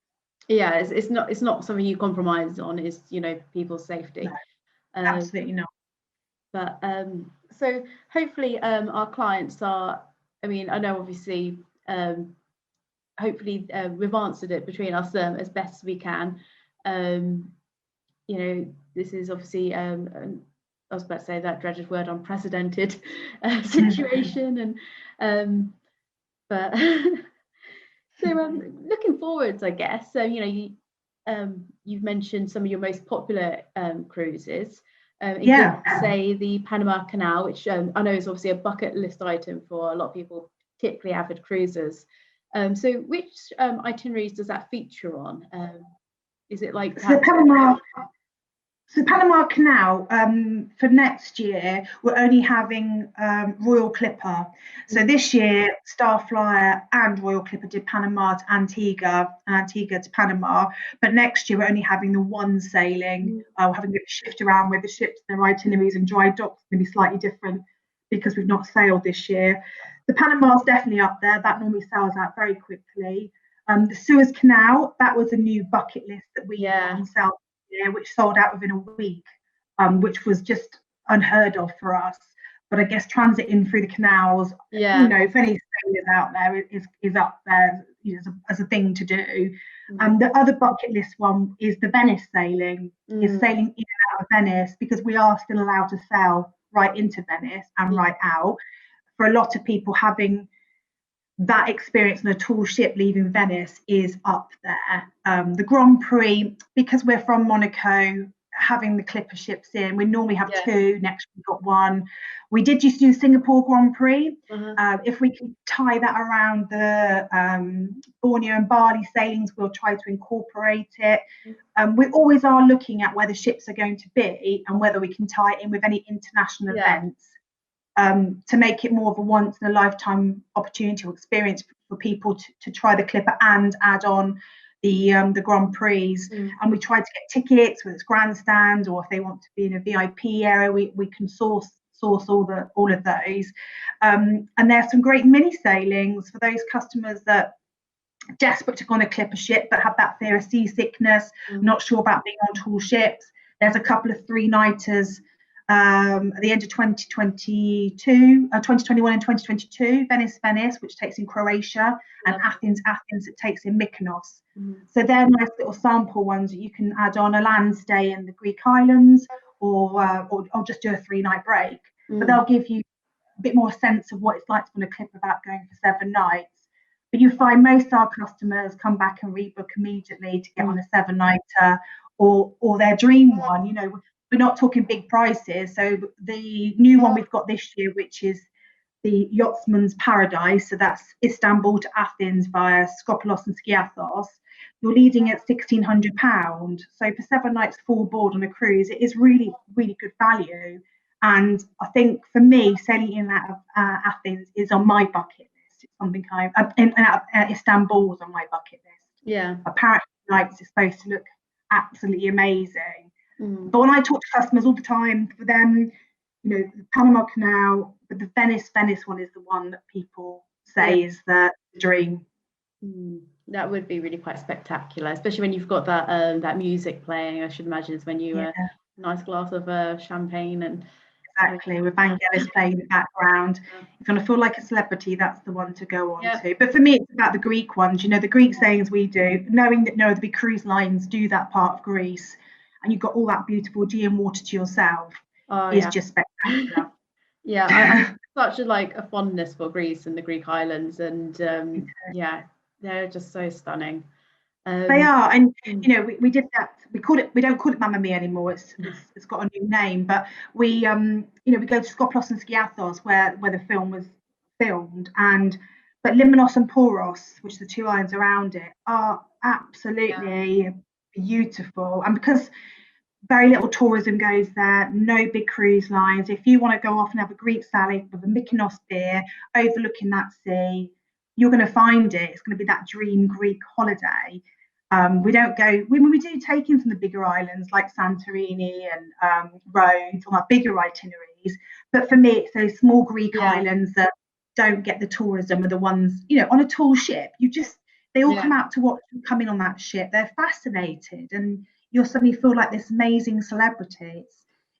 Yeah, it's not something you compromise on. It's, you know, people's safety. No, absolutely not. But so hopefully our clients are. I mean, I know obviously. Hopefully we've answered it between us as best as we can. You know, this is obviously I was about to say that dreaded word, unprecedented situation, and but so looking forwards, I guess. So you know, you've mentioned some of your most popular cruises. Say the Panama Canal, which I know is obviously a bucket list item for a lot of people, particularly avid cruisers. So which itineraries does that feature on? Is it like the Panama Canal for next year, we're only having Royal Clipper. So this year, Starflyer and Royal Clipper did Panama to Antigua and Antigua to Panama. But next year, we're only having the one sailing. We're having to shift around with the ships, their itineraries and dry docks going to be slightly different because we've not sailed this year. The Panama's definitely up there. That normally sells out very quickly. The Suez Canal, that was a new bucket list that we on sale year, which sold out within a week, which was just unheard of for us. But I guess transit in through the canals, you know, if any sailors out there is up there, you know, as a thing to do. The other bucket list one is the Venice sailing, is sailing in and out of Venice, because we are still allowed to sail right into Venice and right out. For a lot of people, having that experience on a tall ship leaving Venice is up there. The Grand Prix, because we're from Monaco, having the Clipper ships in, we normally have two. Next we've got one. We did used to do Singapore Grand Prix. If we can tie that around the Borneo and Bali sailings, we'll try to incorporate it. We always are looking at where the ships are going to be and whether we can tie it in with any international events. To make it more of a once in a lifetime opportunity or experience for people to try the Clipper and add on the Grand Prix. And we try to get tickets, whether it's grandstand or if they want to be in a VIP area, we can source all of those. And there's some great mini sailings for those customers that are desperate to go on a Clipper ship but have that fear of seasickness, not sure about being on tall ships. There's a couple of 3-nighters at the end of 2021 and 2022, Venice, which takes in Croatia, and Athens, it takes in Mykonos. So they're nice little sample ones that you can add on a land stay in the Greek islands, or just do a 3-night break. But they'll give you a bit more sense of what it's like to be on a Clipper without going for 7 nights. But you find most of our customers come back and rebook immediately to get on a 7-nighter or their dream one. You know, we're not talking big prices. So the new one we've got this year, which is the Yachtsman's Paradise, so that's Istanbul to Athens via Skopelos and Skiathos, you're leading at £1,600. So for 7 nights full board on a cruise, it is really, really good value. And I think for me, sailing in and out of Athens is on my bucket list. It's something Istanbul was on my bucket list. Yeah. Apparently, nights is supposed to look absolutely amazing. But when I talk to customers all the time, for them, you know, the Panama Canal, but the Venice one is the one that people say is the dream. That would be really quite spectacular, especially when you've got that music playing. I should imagine it's when you a nice glass of champagne and exactly with Vangelis playing in the background. If you want to feel like a celebrity, that's the one to go on to. But for me, it's about the Greek ones. You know, the Greek sailings we do, knowing that no other big cruise lines do that part of Greece, and you've got all that beautiful Aegean water to yourself. Is just spectacular. I such a fondness for Greece and the Greek islands, and they're just so stunning. They are, and you know, we did that. We don't call it Mamma Mia anymore. It's got a new name, but we you know, we go to Skopelos and Skiathos where the film was filmed, but Limnos and Poros, which are the 2 islands around it, are absolutely beautiful. And because very little tourism goes there, no big cruise lines. If you want to go off and have a Greek salad with a Mykonos beer overlooking that sea, you're going to find it. It's going to be that dream Greek holiday. We don't go, we do take in from the bigger islands like Santorini and Rhodes on our bigger itineraries. But for me, it's those small Greek islands that don't get the tourism, are the ones, you know, on a tall ship. They all come out to watch you come in on that ship. They're fascinated, and you'll suddenly feel like this amazing celebrity.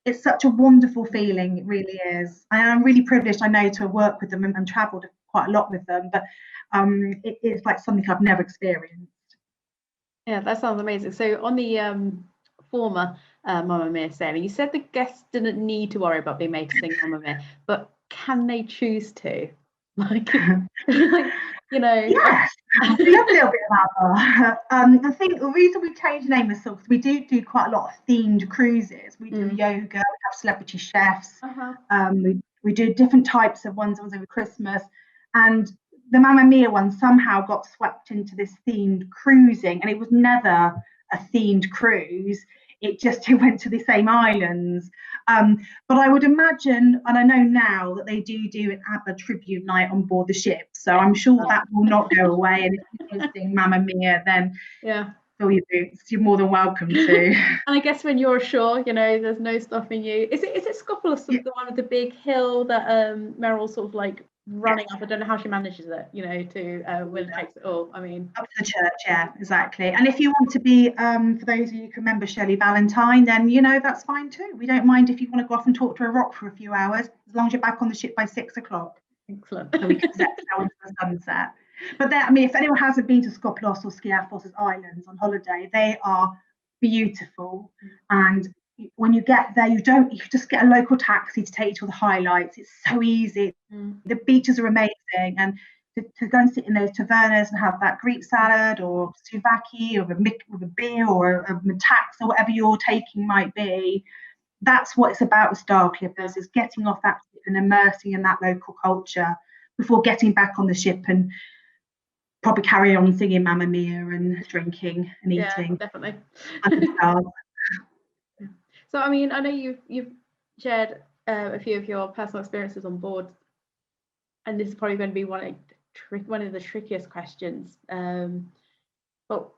It's such a wonderful feeling, it really is. I'm really privileged, I know, to work with them and travelled quite a lot with them, but it's like something I've never experienced. Yeah, that sounds amazing. So on the former Mamma Mia sailing, you said the guests didn't need to worry about being made to sing Mamma Mia, but can they choose to? Like, you know. Yes, I love a little bit about that. I think the reason we changed the name is because we do quite a lot of themed cruises. We do yoga, we have celebrity chefs, we do different types of ones over Christmas, and the Mamma Mia one somehow got swept into this themed cruising, and it was never a themed cruise. It went to the same islands. But I would imagine, and I know now, that they do an ABBA tribute night on board the ship. So I'm sure that will not go away. And if you sing Mamma Mia, then fill your boots. You're more than welcome to. And I guess when you're ashore, you know, there's no stopping you. Is it Scopolis, the one with the big hill that Meryl's sort of like running up? I don't know how she manages it, you know, to when it takes it all. I mean, up to the church, exactly. And if you want to be, for those of you who can remember Shirley Valentine, then you know that's fine too. We don't mind if you want to go off and talk to a rock for a few hours, as long as you're back on the ship by 6 o'clock. Excellent. So we can set sail into the sunset. But I mean, if anyone hasn't been to Skopelos or Skiathos Islands on holiday, they are beautiful. And when you get there, you just get a local taxi to take you to the highlights. It's so easy. The beaches are amazing, and to go and sit in those tavernas and have that Greek salad or souvlaki or a beer or a metax or whatever you're taking might be, that's what it's about with Star Clippers, is getting off that ship and immersing in that local culture before getting back on the ship and probably carry on singing Mamma Mia and drinking and eating. Yeah, definitely. So, I mean, I know you've shared a few of your personal experiences on board, and this is probably going to be one of the trickiest questions. But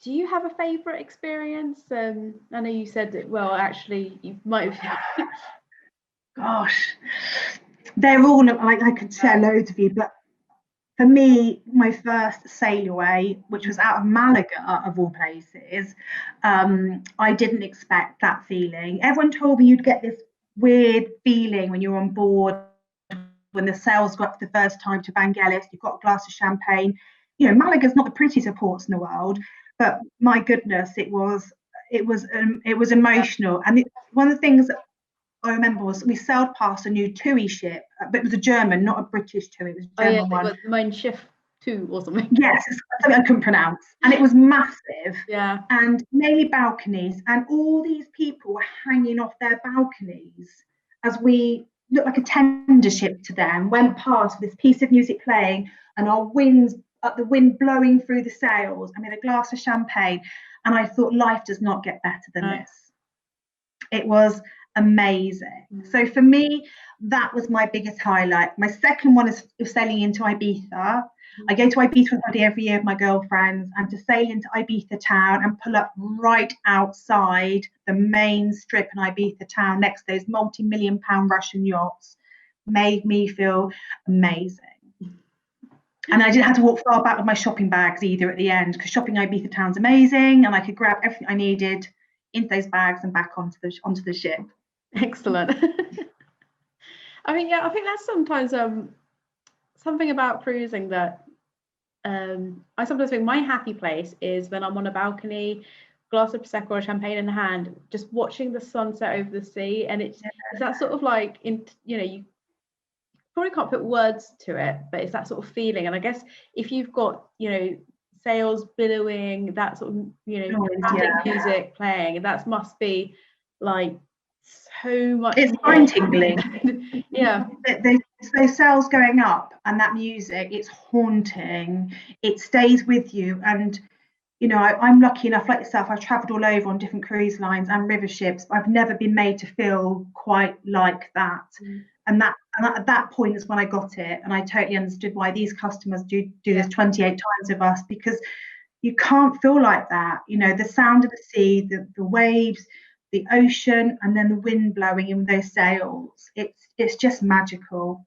do you have a favourite experience? I know you said that. Well, actually, you might have. Gosh, they're all like, I could share loads of you, but for me, my first sail away, which was out of Malaga, of all places, I didn't expect that feeling. Everyone told me you'd get this weird feeling when you're on board, when the sails go up for the first time to Vangelis, you've got a glass of champagne. You know, Malaga's not the prettiest of ports in the world, but my goodness, it was emotional. And one of the things that I remember was we sailed past a new TUI ship, but it was a German, not a British TUI. It was a German one. Mein Schiff 2 or something. Yes, it's something I couldn't pronounce. And it was massive. Yeah. And mainly balconies. And all these people were hanging off their balconies as we looked like a tender ship to them, went past with this piece of music playing and the wind blowing through the sails. I mean, a glass of champagne. And I thought, life does not get better than this. It was amazing. So for me, that was my biggest highlight. My second one is sailing into Ibiza. I go to Ibiza on holiday every year with my girlfriends, and to sail into Ibiza town and pull up right outside the main strip in Ibiza town next to those multi-million-pound Russian yachts made me feel amazing. And I didn't have to walk far back with my shopping bags either at the end, because shopping Ibiza town's amazing, and I could grab everything I needed into those bags and back onto the ship. Excellent. I mean, I think that's sometimes something about cruising that I sometimes think my happy place is when I'm on a balcony, glass of prosecco or champagne in hand, just watching the sunset over the sea, and it's that sort of like, you probably can't put words to it, but it's that sort of feeling. And I guess if you've got, sails billowing, that sort of, music playing, that must be like so much. It's mind tingling. Yeah. Those sails going up and that music, it's haunting. It stays with you. And you know, I'm lucky enough, like yourself, I've travelled all over on different cruise lines and river ships, but I've never been made to feel quite like that. And at that point is when I got it, and I totally understood why these customers do this 28 times with us, because you can't feel like that. You know, the sound of the sea, the waves, the ocean, and then the wind blowing in those sails. It's just magical.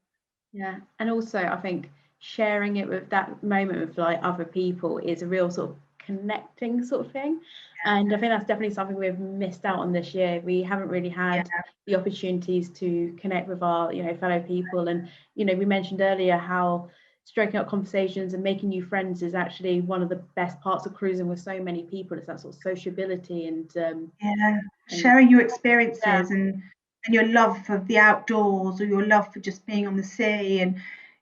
Yeah, and also I think sharing it with that moment with like other people is a real sort of connecting sort of thing. And I think that's definitely something we've missed out on this year. We haven't really had the opportunities to connect with our, you know, fellow people. And, you know, we mentioned earlier how striking up conversations and making new friends is actually one of the best parts of cruising with so many people. It's that sort of sociability and sharing your experiences and your love for the outdoors, or your love for just being on the sea, and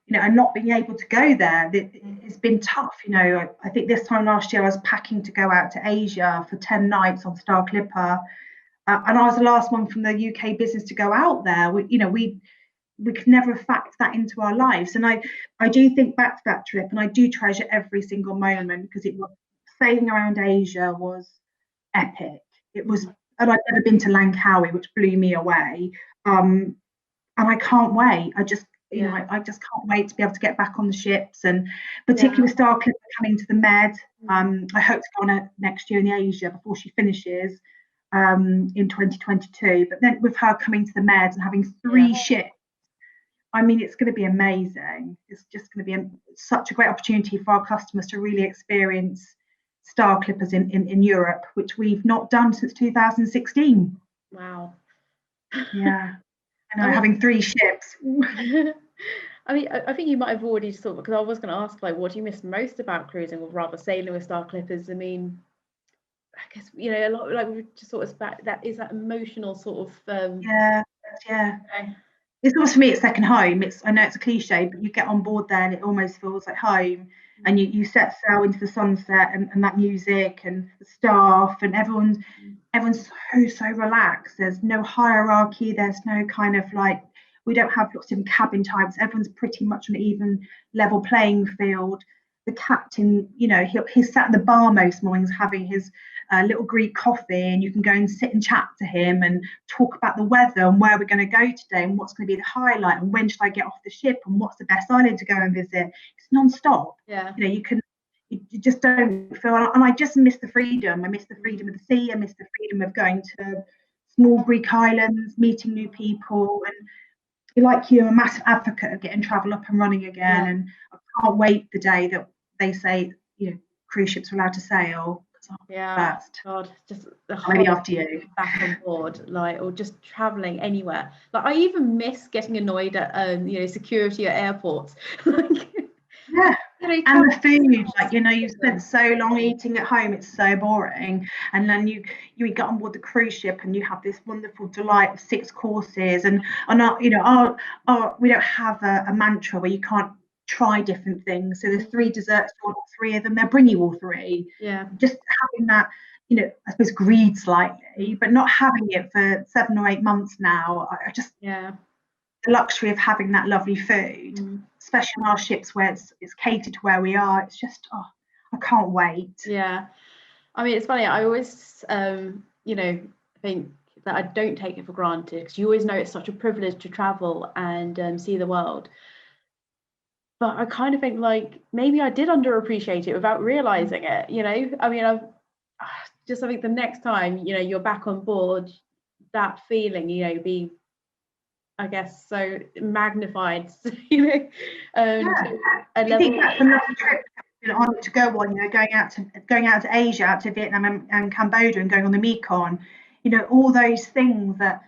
you know, and not being able to go there. It's been tough. You know, I think this time last year I was packing to go out to Asia for 10 nights on Star Clipper, and I was the last one from the UK business to go out there. We could never have factored that into our lives. And I do think back to that trip, and I do treasure every single moment, because sailing around Asia was epic. It was, and I'd never been to Langkawi, which blew me away. And I can't wait. I just can't wait to be able to get back on the ships, and particularly with Star Clipper coming to the Med. I hope to go on it next year in Asia before she finishes in 2022. But then with her coming to the Med and having 3 ships, I mean, it's going to be amazing. It's just going to be such a great opportunity for our customers to really experience Star Clippers in Europe, which we've not done since 2016. Wow. Yeah. And having 3 ships. I mean, I think you might have already sort of, because I was going to ask, like, what do you miss most about cruising, or rather sailing with Star Clippers? I mean, I guess, you know, a lot, like we've just sort of that is that emotional sort of yeah. Okay. It's almost, for me, it's second home. I know it's a cliche, but you get on board there and it almost feels like home. And you set sail into the sunset, and that music and the staff, and everyone's so relaxed. There's no hierarchy. There's no kind of like, we don't have lots of different cabin types. Everyone's pretty much on an even level playing field. The captain, you know, he's sat in the bar most mornings having his little Greek coffee, and you can go and sit and chat to him and talk about the weather and where we're going to go today and what's going to be the highlight and when should I get off the ship and what's the best island to go and visit. It's non-stop. Yeah. You know, you just don't feel, and I just miss the freedom. I miss the freedom of the sea. I miss the freedom of going to small Greek islands, meeting new people, and like you, I'm a massive advocate of getting travel up and running again. And I can't wait the day that they say, you know, cruise ships are allowed to sail. God, just the maybe after you back on board, like, or just traveling anywhere. Like, I even miss getting annoyed at you know, security at airports. Like, yeah. And the food, like, you know, you spent so long eating at home, it's so boring, and then you get on board the cruise ship and you have this wonderful delight of 6 courses, and you know, we don't have a mantra where you can't try different things. So there's 3 desserts, you want 3 of them, they'll bring you all 3. Just having that, you know, I suppose greed slightly, but not having it for 7 or 8 months now. I just the luxury of having that lovely food, especially on our ships where it's catered to where we are. It's just, I can't wait. Yeah, I mean, it's funny. I always, you know, think that I don't take it for granted, because you always know it's such a privilege to travel and see the world. But I kind of think, like, maybe I did underappreciate it without realizing it. You know, I mean, I think the next time, you know, you're back on board, that feeling, you know, be, I guess, so magnified, you know. I think that's another trip, you know, to go on. You know, going out to Asia, out to Vietnam and Cambodia, and going on the Mekong. You know, all those things that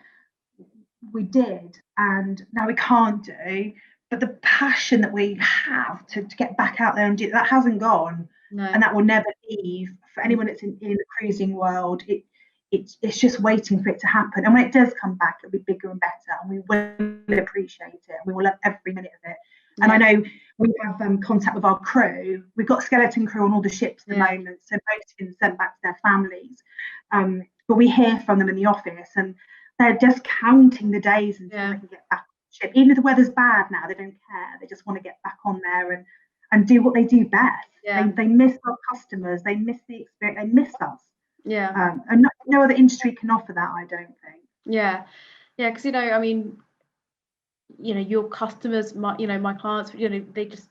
we did and now we can't do. But the passion that we have to get back out there and do that hasn't gone, and that will never leave. For anyone that's in the cruising world, it's just waiting for it to happen. And when it does come back, it'll be bigger and better, and we will appreciate it, and we will love every minute of it. And I know we have contact with our crew. We've got skeleton crew on all the ships at the moment, so most have been sent back to their families. But we hear from them in the office, and they're just counting the days until they can get back on the ship. Even if the weather's bad now, they don't care. They just want to get back on there and do what they do best. Yeah. They miss our customers, they miss the experience, they miss us. Yeah. And no other industry can offer that, I don't think. Yeah. Yeah, because I mean, your customers, my clients, they just,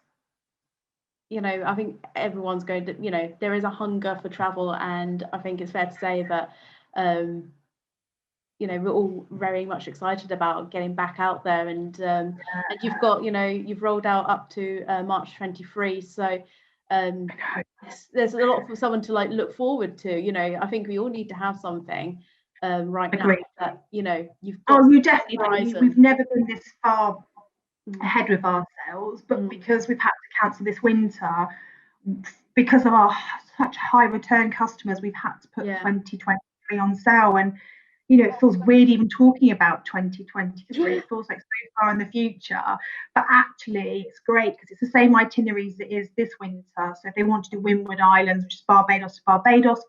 I think everyone's going to, there is a hunger for travel, and I think it's fair to say that, we're all very much excited about getting back out there, and you've got, you've rolled out up to March 23, so there's a lot for someone to look forward to. I think we all need to have something right now that you've got. You definitely do. We've never been this far ahead with our sales, but because we've had to cancel this winter because of our such high return customers, we've had to put 2023 on sale, and it feels weird even talking about 2023. It feels like so far in the future, but actually it's great because it's the same itineraries that is this winter. So if they want to do Windward Islands, which is Barbados,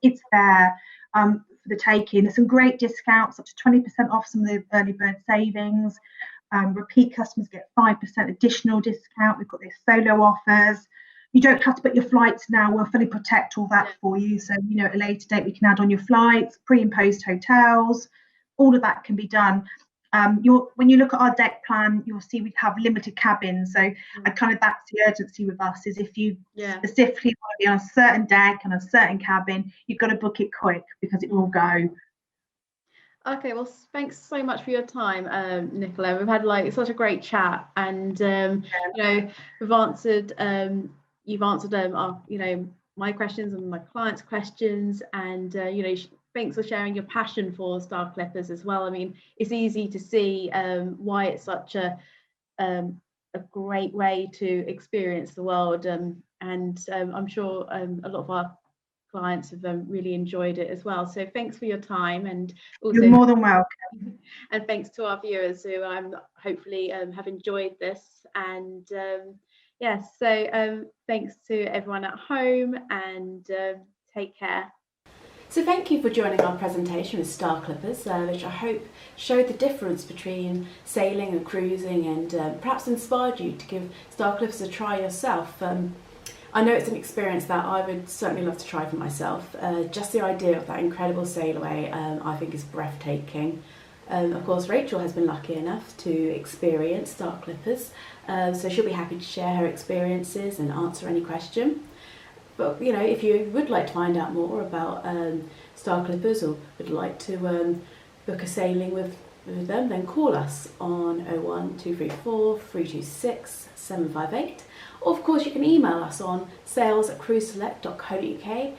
it's there for the taking. There's some great discounts, up to 20% off some of the early bird savings. Repeat customers get 5% additional discount. We've got these solo offers. You don't have to book your flights now. We'll fully protect all that for you. So, at a later date, we can add on your flights, pre and post hotels. All of that can be done. When you look at our deck plan, you'll see we have limited cabins. So that's the urgency with us, is if you specifically want to be on a certain deck and a certain cabin, you've got to book it quick because it will go. Okay, well, thanks so much for your time, Nicola. We've had such a great chat, and we've answered you've answered my questions and my clients' questions, and thanks for sharing your passion for Star Clippers as well. I mean, it's easy to see why it's such a great way to experience the world, and I'm sure a lot of our clients have really enjoyed it as well. So thanks for your time, and also you're more than welcome. And thanks to our viewers who hopefully have enjoyed this. And so thanks to everyone at home, and take care. So thank you for joining our presentation with Star Clippers, which I hope showed the difference between sailing and cruising, and perhaps inspired you to give Star Clippers a try yourself. I know it's an experience that I would certainly love to try for myself. Just the idea of that incredible sail away, I think, is breathtaking. Of course, Rachel has been lucky enough to experience Star Clippers, so she'll be happy to share her experiences and answer any question. But if you would like to find out more about Star Clippers, or would like to book a sailing with them, then call us on 01234 326 758. Or of course you can email us on sales@cruiseselect.co.uk.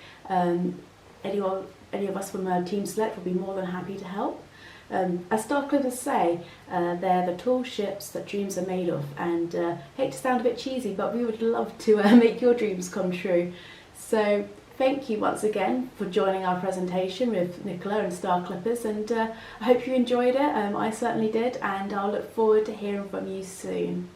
Any of us from Team Select will be more than happy to help. As Star Clippers say, they're the tall ships that dreams are made of, and hate to sound a bit cheesy, but we would love to make your dreams come true. So thank you once again for joining our presentation with Nicola and Star Clippers, and I hope you enjoyed it. I certainly did, and I'll look forward to hearing from you soon.